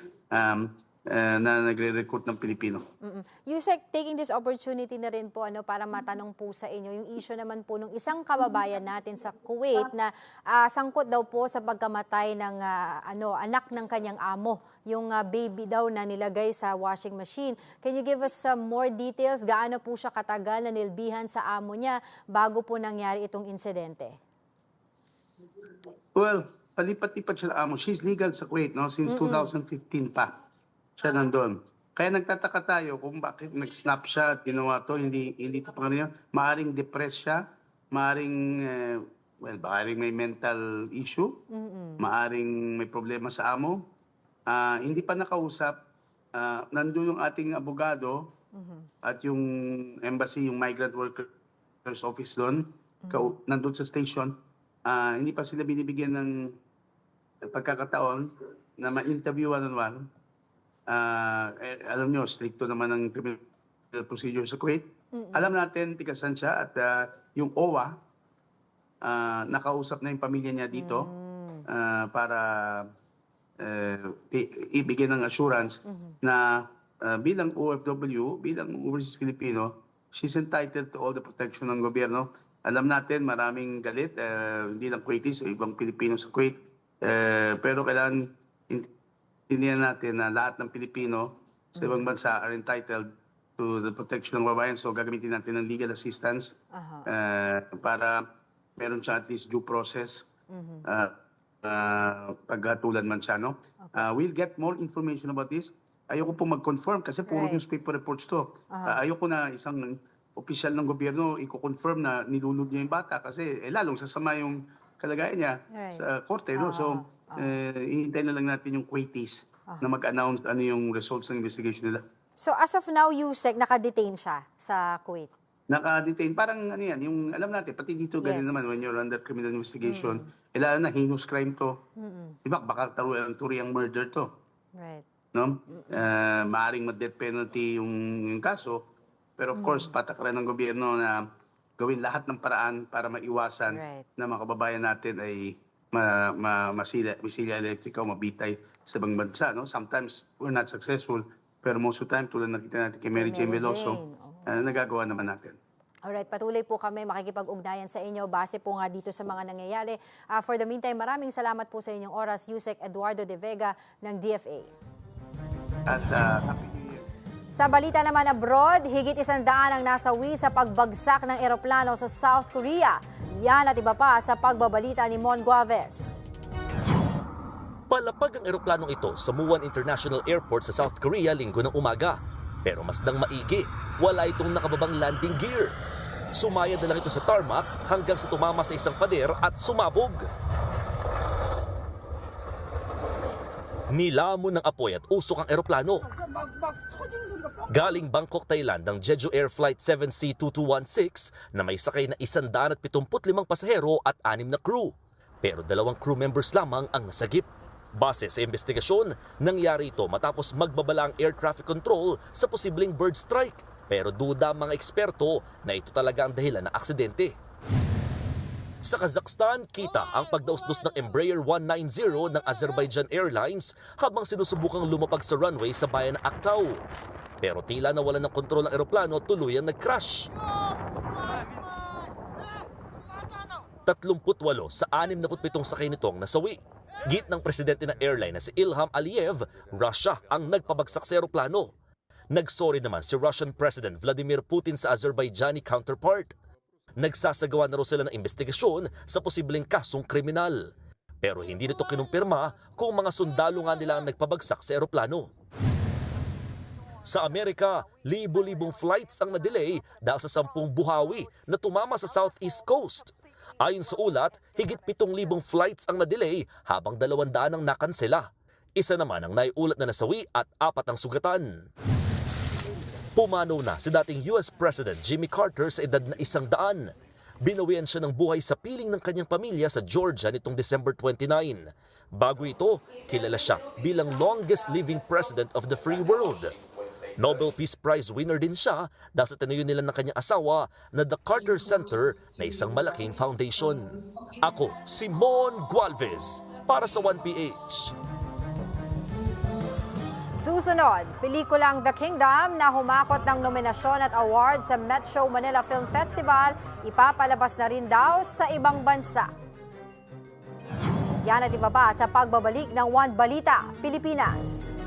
na nagre-recruit ng Pilipino. Yusek, taking this opportunity na rin po para matanong po sa inyo, yung issue naman po ng isang kababayan natin sa Kuwait na sangkot daw po sa pagkamatay ng anak ng kanyang amo, yung baby daw na nilagay sa washing machine. Can you give us some more details? Gaano po siya katagal na nilbihan sa amo niya bago po nangyari itong insidente? Well, palipat-lipat siya ng amo. She's legal sa Kuwait since 2015 pa. Siya nandun. Kaya nagtataka tayo kung bakit nag-snap siya at ginawa to, hindi to pangalan. Maaring depressed siya, maaring may mental issue, maaring may problema sa amo. Hindi pa nakausap, nandun yung ating abogado at yung embassy, yung migrant workers office doon, nandun sa station. Hindi pa sila binibigyan ng pagkakataon na ma-interview one-on-one. Alam nyo, stricto naman ang criminal procedure sa Kuwait. Alam natin, tigasan siya at yung OWA, nakausap na yung pamilya niya dito para ibigyan ng assurance na bilang OFW, bilang overseas Filipino, she's entitled to all the protection ng gobyerno. Alam natin, maraming galit, hindi lang Kuwaitis o ibang Pilipino sa Kuwait. Pero kailangan intindihan natin na lahat ng Pilipino sa ibang bansa are entitled to the protection ng babayan. So gagamitin natin ng legal assistance para meron siya at least due process paghatulan man siya. We'll get more information about this. Ayoko po mag-confirm kasi puro newspaper reports to. Ayoko na isang opisyal ng gobyerno i-confirm na nilulod niya yung bata kasi lalong sasama yung kalagayan niya sa korte. So, hihintay na lang natin yung Kuwaitis na mag-announce ano yung results ng investigation nila. So as of now, Yusek, naka-detain siya sa Kuwait? Naka-detain. Parang ano yan, yung alam natin, pati dito ganyan naman when you're under criminal investigation, lalo na heinous crime to. Diba, baka turiang murder to. Right. No? Maaring ma-death penalty yung kaso, pero of course, patakaran ng gobyerno na gawin lahat ng paraan para maiwasan na mga kababayan natin ay masilya electric o mabitay sa ibang bansa. Sometimes we're not successful, pero most of the time, tulad nakita natin kay Mary Jane Veloso, nagagawa naman natin. Alright, patuloy po kami makikipag-ugnayan sa inyo base po nga dito sa mga nangyayari. For the meantime, maraming salamat po sa inyong oras, Yusek Eduardo de Vega ng DFA. At happy New Year. Sa balita naman abroad, higit 100 ang nasawi sa pagbagsak ng eroplano sa South Korea. Yan at iba pa sa pagbabalita ni Mon Guaves. Palapag ang eroplanong ito sa Muan International Airport sa South Korea linggo ng umaga. Pero masdang maigi, wala itong nakababang landing gear. Sumayad na lang ito sa tarmac hanggang sa tumama sa isang pader at sumabog. Nilamon ng apoy at usok ang eroplano. Galing Bangkok, Thailand ang Jeju Air Flight 7C2216 na may sakay na 175 pasahero at 6 na crew. pero 2 crew members lamang ang nasagip. Base sa investigasyon, nangyari ito matapos magbabala ang air traffic control sa posibleng bird strike. Pero duda ang mga eksperto na ito talaga ang dahilan ng aksidente. Sa Kazakhstan, kita ang pagdausdos ng Embraer 190 ng Azerbaijan Airlines habang sinusubukang lumapag sa runway sa bayan ng Aktau. Pero tila nawalan ng kontrol ng eroplano, tuluyang nag-crash. 38 sa 67 sakay nitong nasawi. Git ng presidente ng airline na si Ilham Aliyev, Russia ang nagpabagsak sa eroplano. Nagsorry naman si Russian President Vladimir Putin sa Azerbaijani counterpart. Nagsasagawa na raw sila ng investigasyon sa posibleng kasong kriminal. Pero hindi nito kinumpirma kung mga sundalo nga nila ang nagpabagsak sa eroplano. Sa Amerika, libo-libong flights ang na-delay dahil sa 10 buhawi na tumama sa Southeast Coast. Ayon sa ulat, higit 7,000 flights ang na-delay habang 200 ang nakansela. Isa naman ang naiulat na nasawi at 4 ang sugatan. Pumanaw na si dating US President Jimmy Carter sa edad na 100. Binawian siya ng buhay sa piling ng kanyang pamilya sa Georgia nitong December 29. Bago ito, kilala siya bilang longest living president of the free world. Nobel Peace Prize winner din siya dahil sa tinayo nila ng kanyang asawa na The Carter Center na isang malaking foundation. Ako, si Mon Gualvez, para sa 1PH. Susunod, pelikulang The Kingdom na humakot ng nominasyon at award sa Metro Manila Film Festival, ipapalabas na rin daw sa ibang bansa. Yan at iba pa sa pagbabalik ng One Balita, Pilipinas.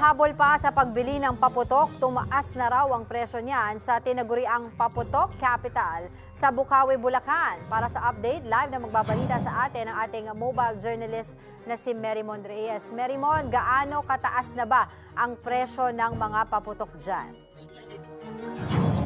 Habol pa sa pagbili ng paputok, tumaas na raw ang presyo niyan sa tinaguriang Paputok Capital sa Bukawi, Bulacan. Para sa update, live na magbabalita sa atin ang ating mobile journalist na si Merymon Reyes. Merymon, gaano kataas na ba ang presyo ng mga paputok dyan?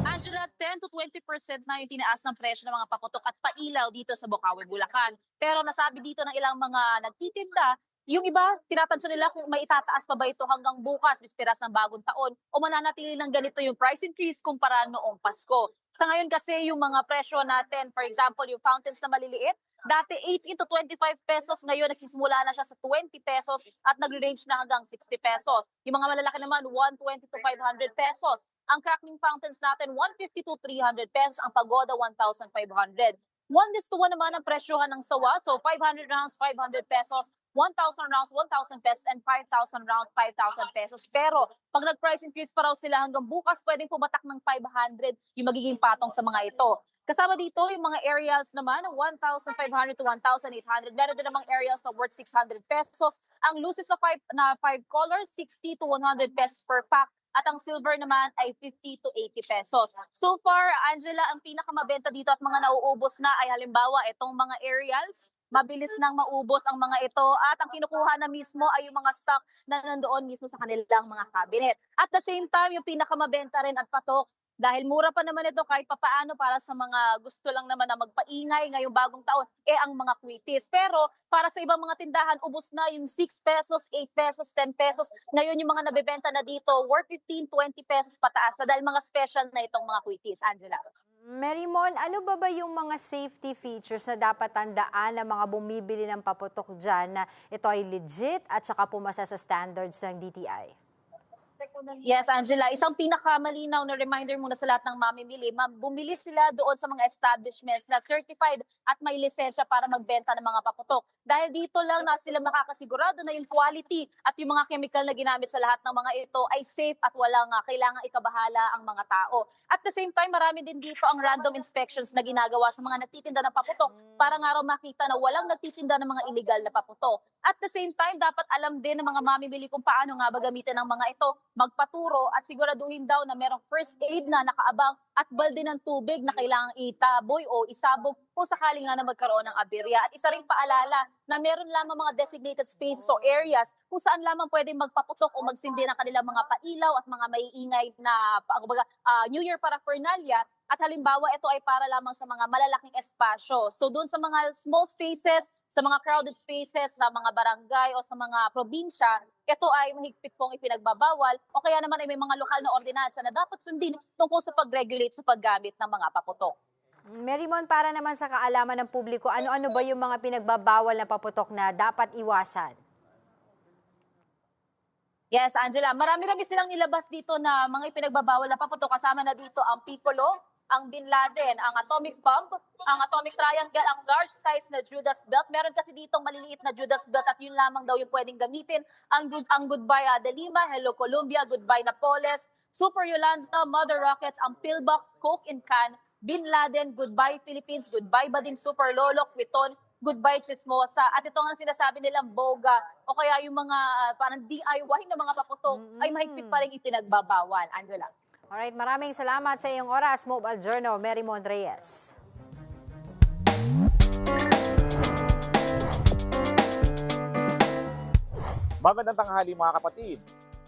Angela, 10 to 20% na yung tinaas ng presyo ng mga paputok at pailaw dito sa Bukawi, Bulacan. Pero nasabi dito ng ilang mga nagtitinda, yung iba, tinatanso nila kung may itataas pa ba ito hanggang bukas, bisperas ng bagong taon, o mananatili ng ganito yung price increase kumpara noong Pasko. Sa ngayon kasi, yung mga presyo natin, for example, yung fountains na maliliit, dati 18 to 25 pesos, ngayon nagsisimula na siya sa 20 pesos at nag-range na hanggang 60 pesos. Yung mga malalaki naman, 120 to 500 pesos. Ang crackling fountains natin, 150 to 300 pesos. Ang pagoda, 1,500. 1:1 naman ang presyohan ng sawa. So 500 rounds, 500 pesos. 1,000 rounds, 1,000 pesos, and 5,000 rounds, 5,000 pesos. Pero pag nag-price increase pa raw sila hanggang bukas, pwedeng pumatak ng 500 yung magiging patong sa mga ito. Kasama dito yung mga aerials naman, 1,500 to 1,800. Meron din namang aerials na worth 600 pesos. Ang luces na 5 colors, 60 to 100 pesos per pack. At ang silver naman ay 50 to 80 pesos. So far, Angela, ang pinakamabenta dito at mga nauubos na ay halimbawa itong mga aerials. Mabilis nang maubos ang mga ito at ang kinukuha na mismo ay yung mga stock na nandoon mismo sa kanilang mga cabinet. At the same time, yung pinakamabenta rin at patok, dahil mura pa naman ito kahit papaano para sa mga gusto lang naman na magpaingay ngayong bagong taon, ang mga quitis. Pero para sa ibang mga tindahan, ubos na yung 6 pesos, 8 pesos, 10 pesos. Ngayon yung mga nabebenta na dito, worth 15, 20 pesos pataas na dahil mga special na itong mga quitis, Angela. Merymon, ano ba yung mga safety features na dapat tandaan ng mga bumibili ng paputok dyan na ito ay legit at saka pumasa sa standards ng DTI? Yes, Angela, isang pinakamalinaw na reminder muna sa lahat ng mamimili, bumili sila doon sa mga establishments na certified at may lisensya para magbenta ng mga paputok. Dahil dito lang na sila makakasigurado na yung quality at yung mga chemical na ginamit sa lahat ng mga ito ay safe at walang kailangang ikabahala ang mga tao. At the same time, marami din dito ang random inspections na ginagawa sa mga nagtitinda ng paputok para nga raw makita na walang nagtitinda ng mga illegal na paputok. At the same time, dapat alam din ng mga mamimili kung paano nga ba gamitin ang mga ito, magpaturo at siguraduhin daw na merong first aid na nakaabang at balde ng tubig na kailangang itaboy o isabog kung sakaling nga na magkaroon ng aberya. At isa ring paalala na meron lamang mga designated spaces o areas kung saan lamang pwedeng magpaputok o magsindi ng kanilang mga pailaw at mga maiingay na New Year paraphernalia. At halimbawa, ito ay para lamang sa mga malalaking espasyo. So doon sa mga small spaces, sa mga crowded spaces, sa mga barangay o sa mga probinsya, ito ay mahigpit pong ipinagbabawal o kaya naman ay may mga lokal na ordinansa na dapat sundin tungkol sa pag-regulate sa paggamit ng mga paputok. Marymon, para naman sa kaalaman ng publiko, ano-ano ba yung mga pinagbabawal na paputok na dapat iwasan? Yes, Angela, marami-rami silang nilabas dito na mga ipinagbabawal na paputok. Kasama na dito ang Piccolo, ang Bin Laden, ang atomic bomb, ang atomic triangle, ang large size na Judas belt. Meron kasi ditong maliliit na Judas belt at yun lamang daw yung pwedeng gamitin. Ang Goodbye De Lima, Hello Colombia, Goodbye Napoles, Super Yolanda, Mother Rockets, ang Pillbox, Coke in Can, Bin Laden, Goodbye Philippines, Goodbye Bading Super Lolo, Quiton, Goodbye Chismosa. At ito ang sinasabi nilang boga o kaya yung mga parang DIY na mga paputok ay mahigpit pa rin ipinagbabawal. Angela. Alright, maraming salamat sa iyong oras, Mobile Journal, Marymon Reyes. Magandang tanghali mga kapatid.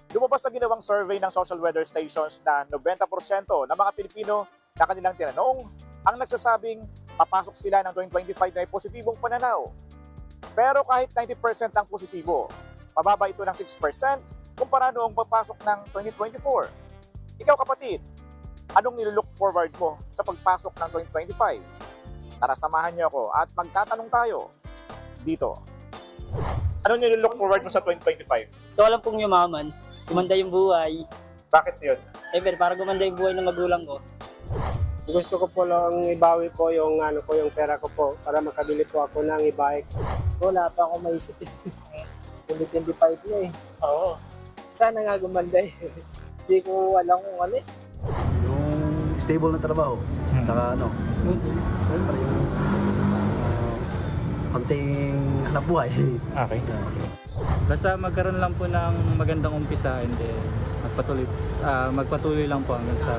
Lumabas sa ginawang survey ng social weather stations na 90% ng mga Pilipino na kanilang tinanong ang nagsasabing papasok sila ng 2025 na may positibong pananaw. Pero kahit 90% ang positibo, pababa ito ng 6% kumpara noong pagpasok ng 2024. Ikaw kapatid, anong nilook forward mo sa pagpasok ng 2025? Tara samahan niyo ako at magtatanong tayo dito. Anong nilook forward mo sa 2025? Gusto ko lang pong yumaman, gumanda yung buhay. Bakit yun? Pero para gumanda yung buhay ng magulang ko. Gusto ko po lang ibawi po yung yung pera ko po para makabili po ako ng e-bike. Wala pa ako maisip. 2025 na eh. Oo. Sana nga gumanda eh. Hindi ko alam kung ano eh. Yung stable na trabaho. Saka konting hanap buhay. Okay. Basta magkaroon lang po ng magandang umpisa and then magpatuloy lang po hanggang sa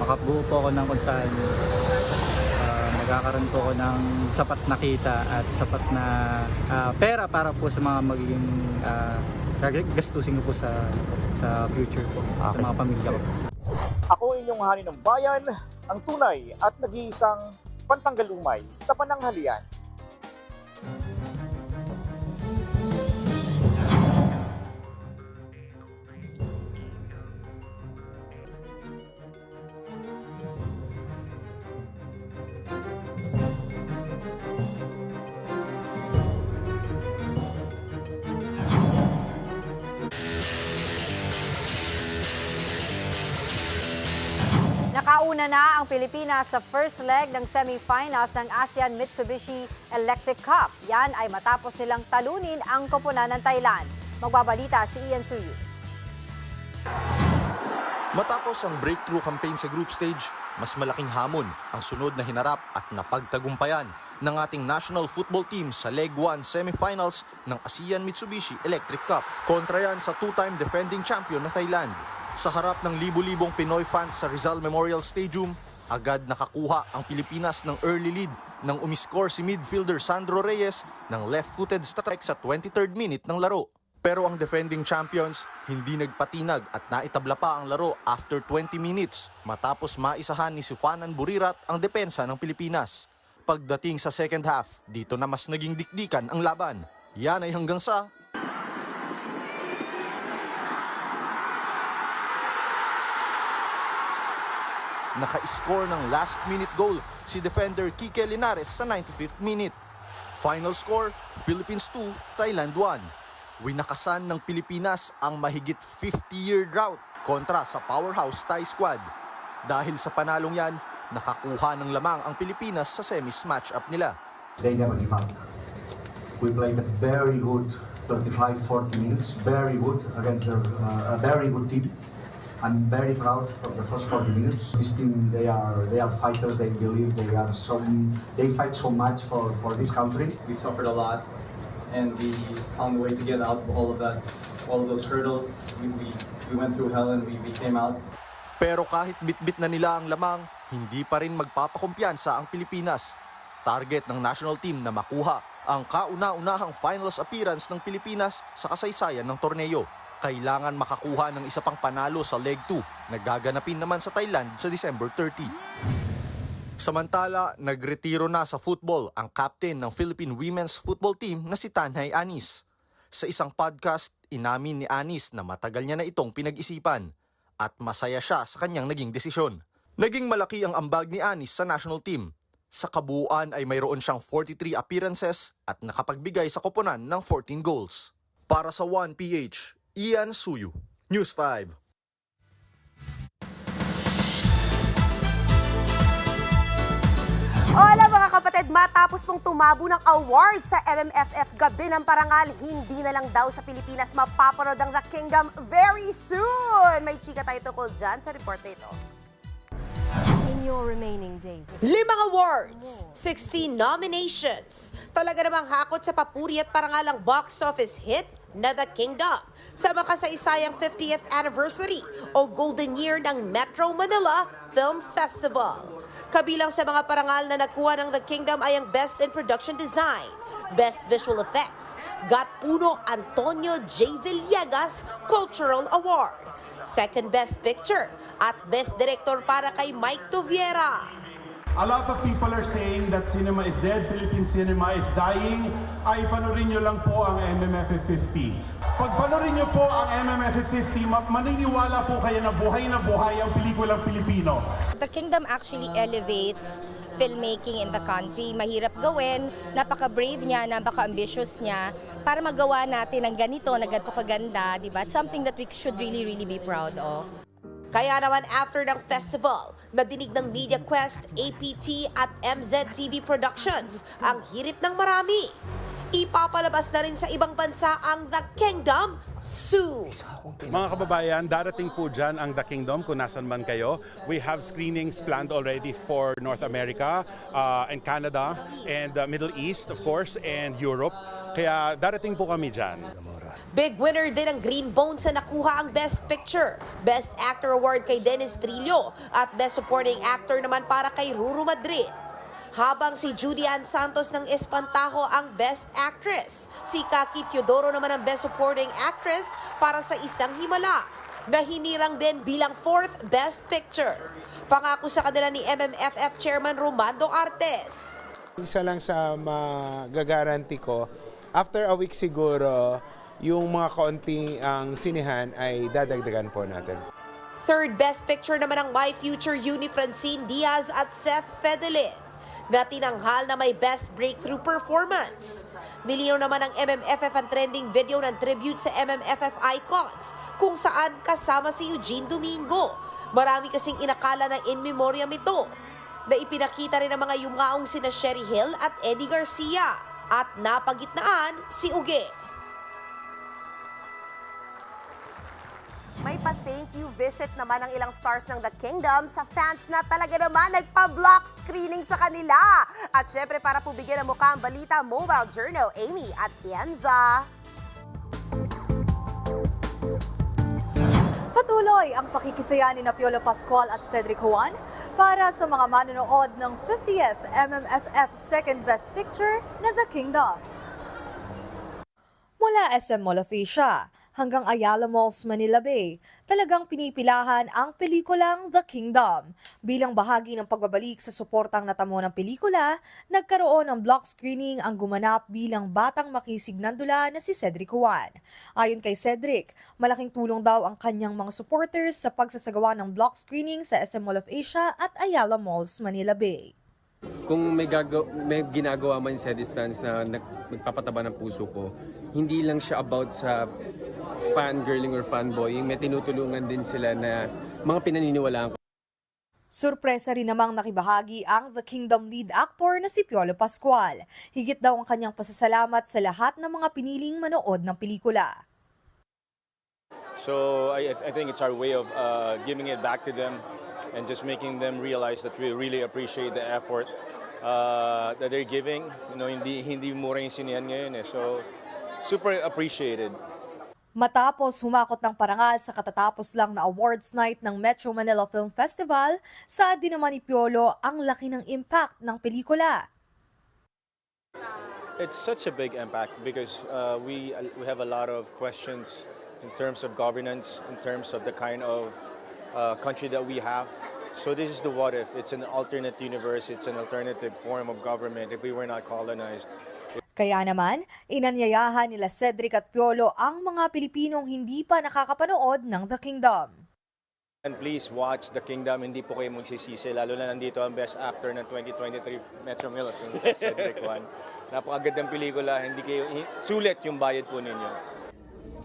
makabuo po ako ng kung saan magkakaroon po ako ng sapat na kita at sapat na pera para po sa mga magiging gastusin ko po sa future po, sa mga pamilya ko. Ako inyong hari ng bayan, ang tunay at nag-iisang pantanggalumay sa pananghalian. Nakauna na ang Pilipinas sa first leg ng semifinals ng ASEAN Mitsubishi Electric Cup. Yan ay matapos nilang talunin ang koponan ng Thailand. Magbabalita si Ian Suyu. Matapos ang breakthrough campaign sa group stage, mas malaking hamon ang sunod na hinarap at napagtagumpayan ng ating national football team sa Leg 1 semifinals ng ASEAN Mitsubishi Electric Cup. Kontra yan sa two-time defending champion na Thailand. Sa harap ng libu-libong Pinoy fans sa Rizal Memorial Stadium, agad nakakuha ang Pilipinas ng early lead nang umiscore si midfielder Sandro Reyes ng left-footed strike sa 23rd minute ng laro. Pero ang defending champions hindi nagpatinag at naitabla pa ang laro after 20 minutes matapos maisahan ni Sifanan Burirat ang depensa ng Pilipinas. Pagdating sa second half, dito na mas naging dikdikan ang laban. Yan ay hanggang sa naka-score ng last-minute goal si defender Kike Linares sa 95th minute. Final score, Philippines 2, Thailand 1. Winakasan ng Pilipinas ang mahigit 50-year drought kontra sa powerhouse Thai squad. Dahil sa panalong yan, nakakuha ng lamang ang Pilipinas sa semis match-up nila. They never give up. We played a very good 35-40 minutes, very good against a very good team. I'm very proud of the first 40 minutes. This team, they are fighters. They believe they fight so much for this country. We suffered a lot, and we found a way to get out of all of that, all of those hurdles. We went through hell and we came out. Pero kahit bit-bit na nila ang lamang, hindi pa rin magpapakumpiyansa ang Pilipinas. Target ng national team na makuha ang kauna-unahang finals appearance ng Pilipinas sa kasaysayan ng torneo. Kailangan makakuha ng isa pang panalo sa Leg 2 na gaganapin naman sa Thailand sa December 30. Samantala, nagretiro na sa football ang captain ng Philippine Women's Football Team na si Tanhay Anis. Sa isang podcast, inamin ni Anis na matagal niya na itong pinag-isipan at masaya siya sa kanyang naging desisyon. Naging malaki ang ambag ni Anis sa national team. Sa kabuuan ay mayroon siyang 43 appearances at nakapagbigay sa koponan ng 14 goals. Para sa 1PH, Ian Suyu, News 5. Hola mga kapatid, matapos pong tumabo ng award sa MMFF Gabi ng Parangal, hindi na lang daw sa Pilipinas mapapanood ang The Kingdom very soon. May chika tayo tungkol dyan sa report na ito. In your remaining days. 5 awards, 16 nominations. Talaga namang hakot sa papuri at parangalang box office hit na The Kingdom sa makasaysayang 50th anniversary o golden year ng Metro Manila Film Festival. Kabilang sa mga parangal na nakuha ng The Kingdom ay ang Best in Production Design, Best Visual Effects, Gatpuno Antonio J. Villegas Cultural Award, Second Best Picture at Best Director para kay Mike Tuviera. A lot of people are saying that cinema is dead, Philippine cinema is dying. Ay panorin nyo lang po ang MMFF50. Pag panorin nyo po ang MMFF50, maniniwala po kayo na buhay ang pelikulang Pilipino. The Kingdom actually elevates filmmaking in the country. Mahirap gawin, napaka-brave niya, napaka-ambitious niya para magawa natin ang ganito, na ganito kaganda, di ba? It's something that we should really be proud of. Kaya naman after ng festival, nadinig ng Media Quest, APT at MZTV Productions ang hirit ng marami. Ipapalabas na rin sa ibang bansa ang The Kingdom soon. Mga kababayan, darating po dyan ang The Kingdom kung nasan man kayo. We have screenings planned already for North America and Canada and Middle East, of course, and Europe. Kaya darating po kami dyan. Big winner din ang Green Bones na nakuha ang Best Picture. Best Actor Award kay Dennis Trillo at Best Supporting Actor naman para kay Ruru Madrid. Habang si Julian Santos ng Espantajo ang Best Actress. Si Kaki Teodoro naman ang Best Supporting Actress para sa Isang Himala, na hinirang din bilang 4th Best Picture. Pangako sa kanila ni MMFF Chairman Romando Artes. Isa lang sa magagaranti ko, after a week siguro, yung mga kaunting ang sinihan ay dadagdagan po natin. 3rd Best Picture naman ang My Future Uni Francine Diaz at Seth Fedelin, na tinanghal na may Best Breakthrough Performance. Nilinaw naman ng MMFF ang trending video ng tribute sa MMFF icons, kung saan kasama si Eugene Domingo. Marami kasing inakala na in memoriam ito, na ipinakita rin ng mga yumaong sina Sherry Hill at Eddie Garcia, at napagitnaan si Uge. May pa-thank you visit naman ng ilang stars ng The Kingdom sa fans na talaga naman nagpa-block screening sa kanila. At syempre para po bigyan ng mukha ang balita, Mobile Journal, Amy at Tienza. Patuloy ang pakikisaya ni Piolo Pascual at Cedric Juan para sa mga manonood ng 50th MMFF Second Best Picture na The Kingdom. Mula SM Mall of Asia hanggang Ayala Malls, Manila Bay, talagang pinipilahan ang pelikulang The Kingdom. Bilang bahagi ng pagbabalik sa suportang natamo ng pelikula, nagkaroon ng block screening ang gumanap bilang batang makisig ng dula na si Cedric Juan. Ayon kay Cedric, malaking tulong daw ang kanyang mga supporters sa pagsasagawa ng block screening sa SM Mall of Asia at Ayala Malls, Manila Bay. Kung may ginagawa man sa distance na nagpapataba ng puso ko, hindi lang siya about sa fangirling or fanboying, may tinutulungan din sila na mga pinaniniwalaan ko. Surpresa rin namang nakibahagi ang The Kingdom lead actor na si Piolo Pascual. Higit daw ang kanyang pasasalamat sa lahat ng mga piniling manood ng pelikula. So I think it's our way of giving it back to them and just making them realize that we really appreciate the effort that they're giving. You know, hindi mura yung sinihan ngayon eh. So super appreciated. Matapos humakot ng parangal sa katatapos lang na awards night ng Metro Manila Film Festival, saad din naman ni Piolo ang laki ng impact ng pelikula. It's such a big impact because we have a lot of questions in terms of governance, in terms of the kind of country that we have. So this is the what if. It's an alternate universe, it's an alternative form of government if we were not colonized. Kaya naman, inanyayahan nila Cedric at Piolo ang mga Pilipinong hindi pa nakakapanood ng The Kingdom. And please watch The Kingdom, hindi po kayo magsisisi, lalo na nandito ang Best Actor ng 2023 Metro Manila Film Festival, Cedric Juan. Napakagandang pelikula, sulit yung bayad po ninyo.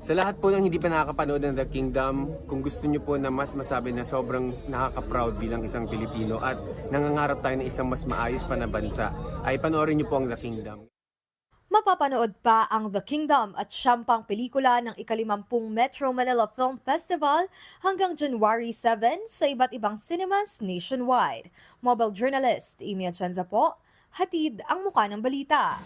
Sa lahat po ng hindi pa nakakapanood ng The Kingdom, kung gusto niyo po na mas masabi na sobrang nakaka-proud bilang isang Pilipino at nangangarap tayo ng isang mas maayos pa na bansa, ay panoorin niyo po ang The Kingdom. Mapapanood pa ang The Kingdom at siyang pelikula ng ika-50 Metro Manila Film Festival hanggang January 7 sa iba't ibang cinemas nationwide. Mobile journalist Amy Atienza po, hatid ang muka ng balita.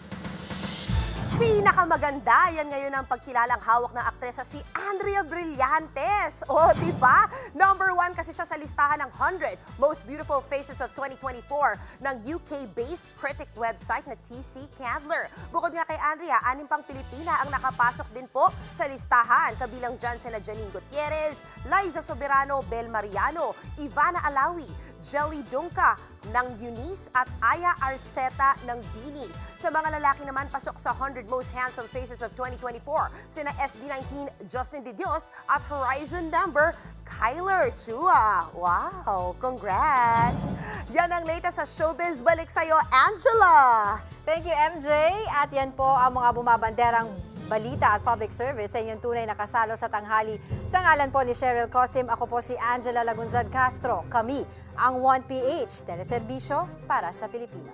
Pinakamaganda, yan ngayon ang pagkilalang hawak ng aktresa si Andrea Brillantes. O, diba? Number 1 kasi siya sa listahan ng 100 Most Beautiful Faces of 2024 ng UK-based critic website na TC Candler. Bukod nga kay Andrea, 6 pang Pilipina ang nakapasok din po sa listahan. Kabilang dyan sina Janine Gutierrez, Liza Soberano, Bel Mariano, Ivana Alawi, Jelly Dunca ng Eunice at Aya Arceta ng Bini. Sa mga lalaki naman, pasok sa 100 Most Handsome Faces of 2024, sina SB19 Justin De Dios at Horizon number Kyler Chua. Wow! Congrats! Yan ang latest sa showbiz. Balik sa'yo, Angela! Thank you, MJ. At yan po ang mga bumabanderang balita at public service sa inyong tunay na kasalo sa tanghali. Sa ngalan po ni Cheryl Cosim, ako po si Angela Lagunzad Castro. Kami ang 1PH, teleserbisyo para sa Pilipino.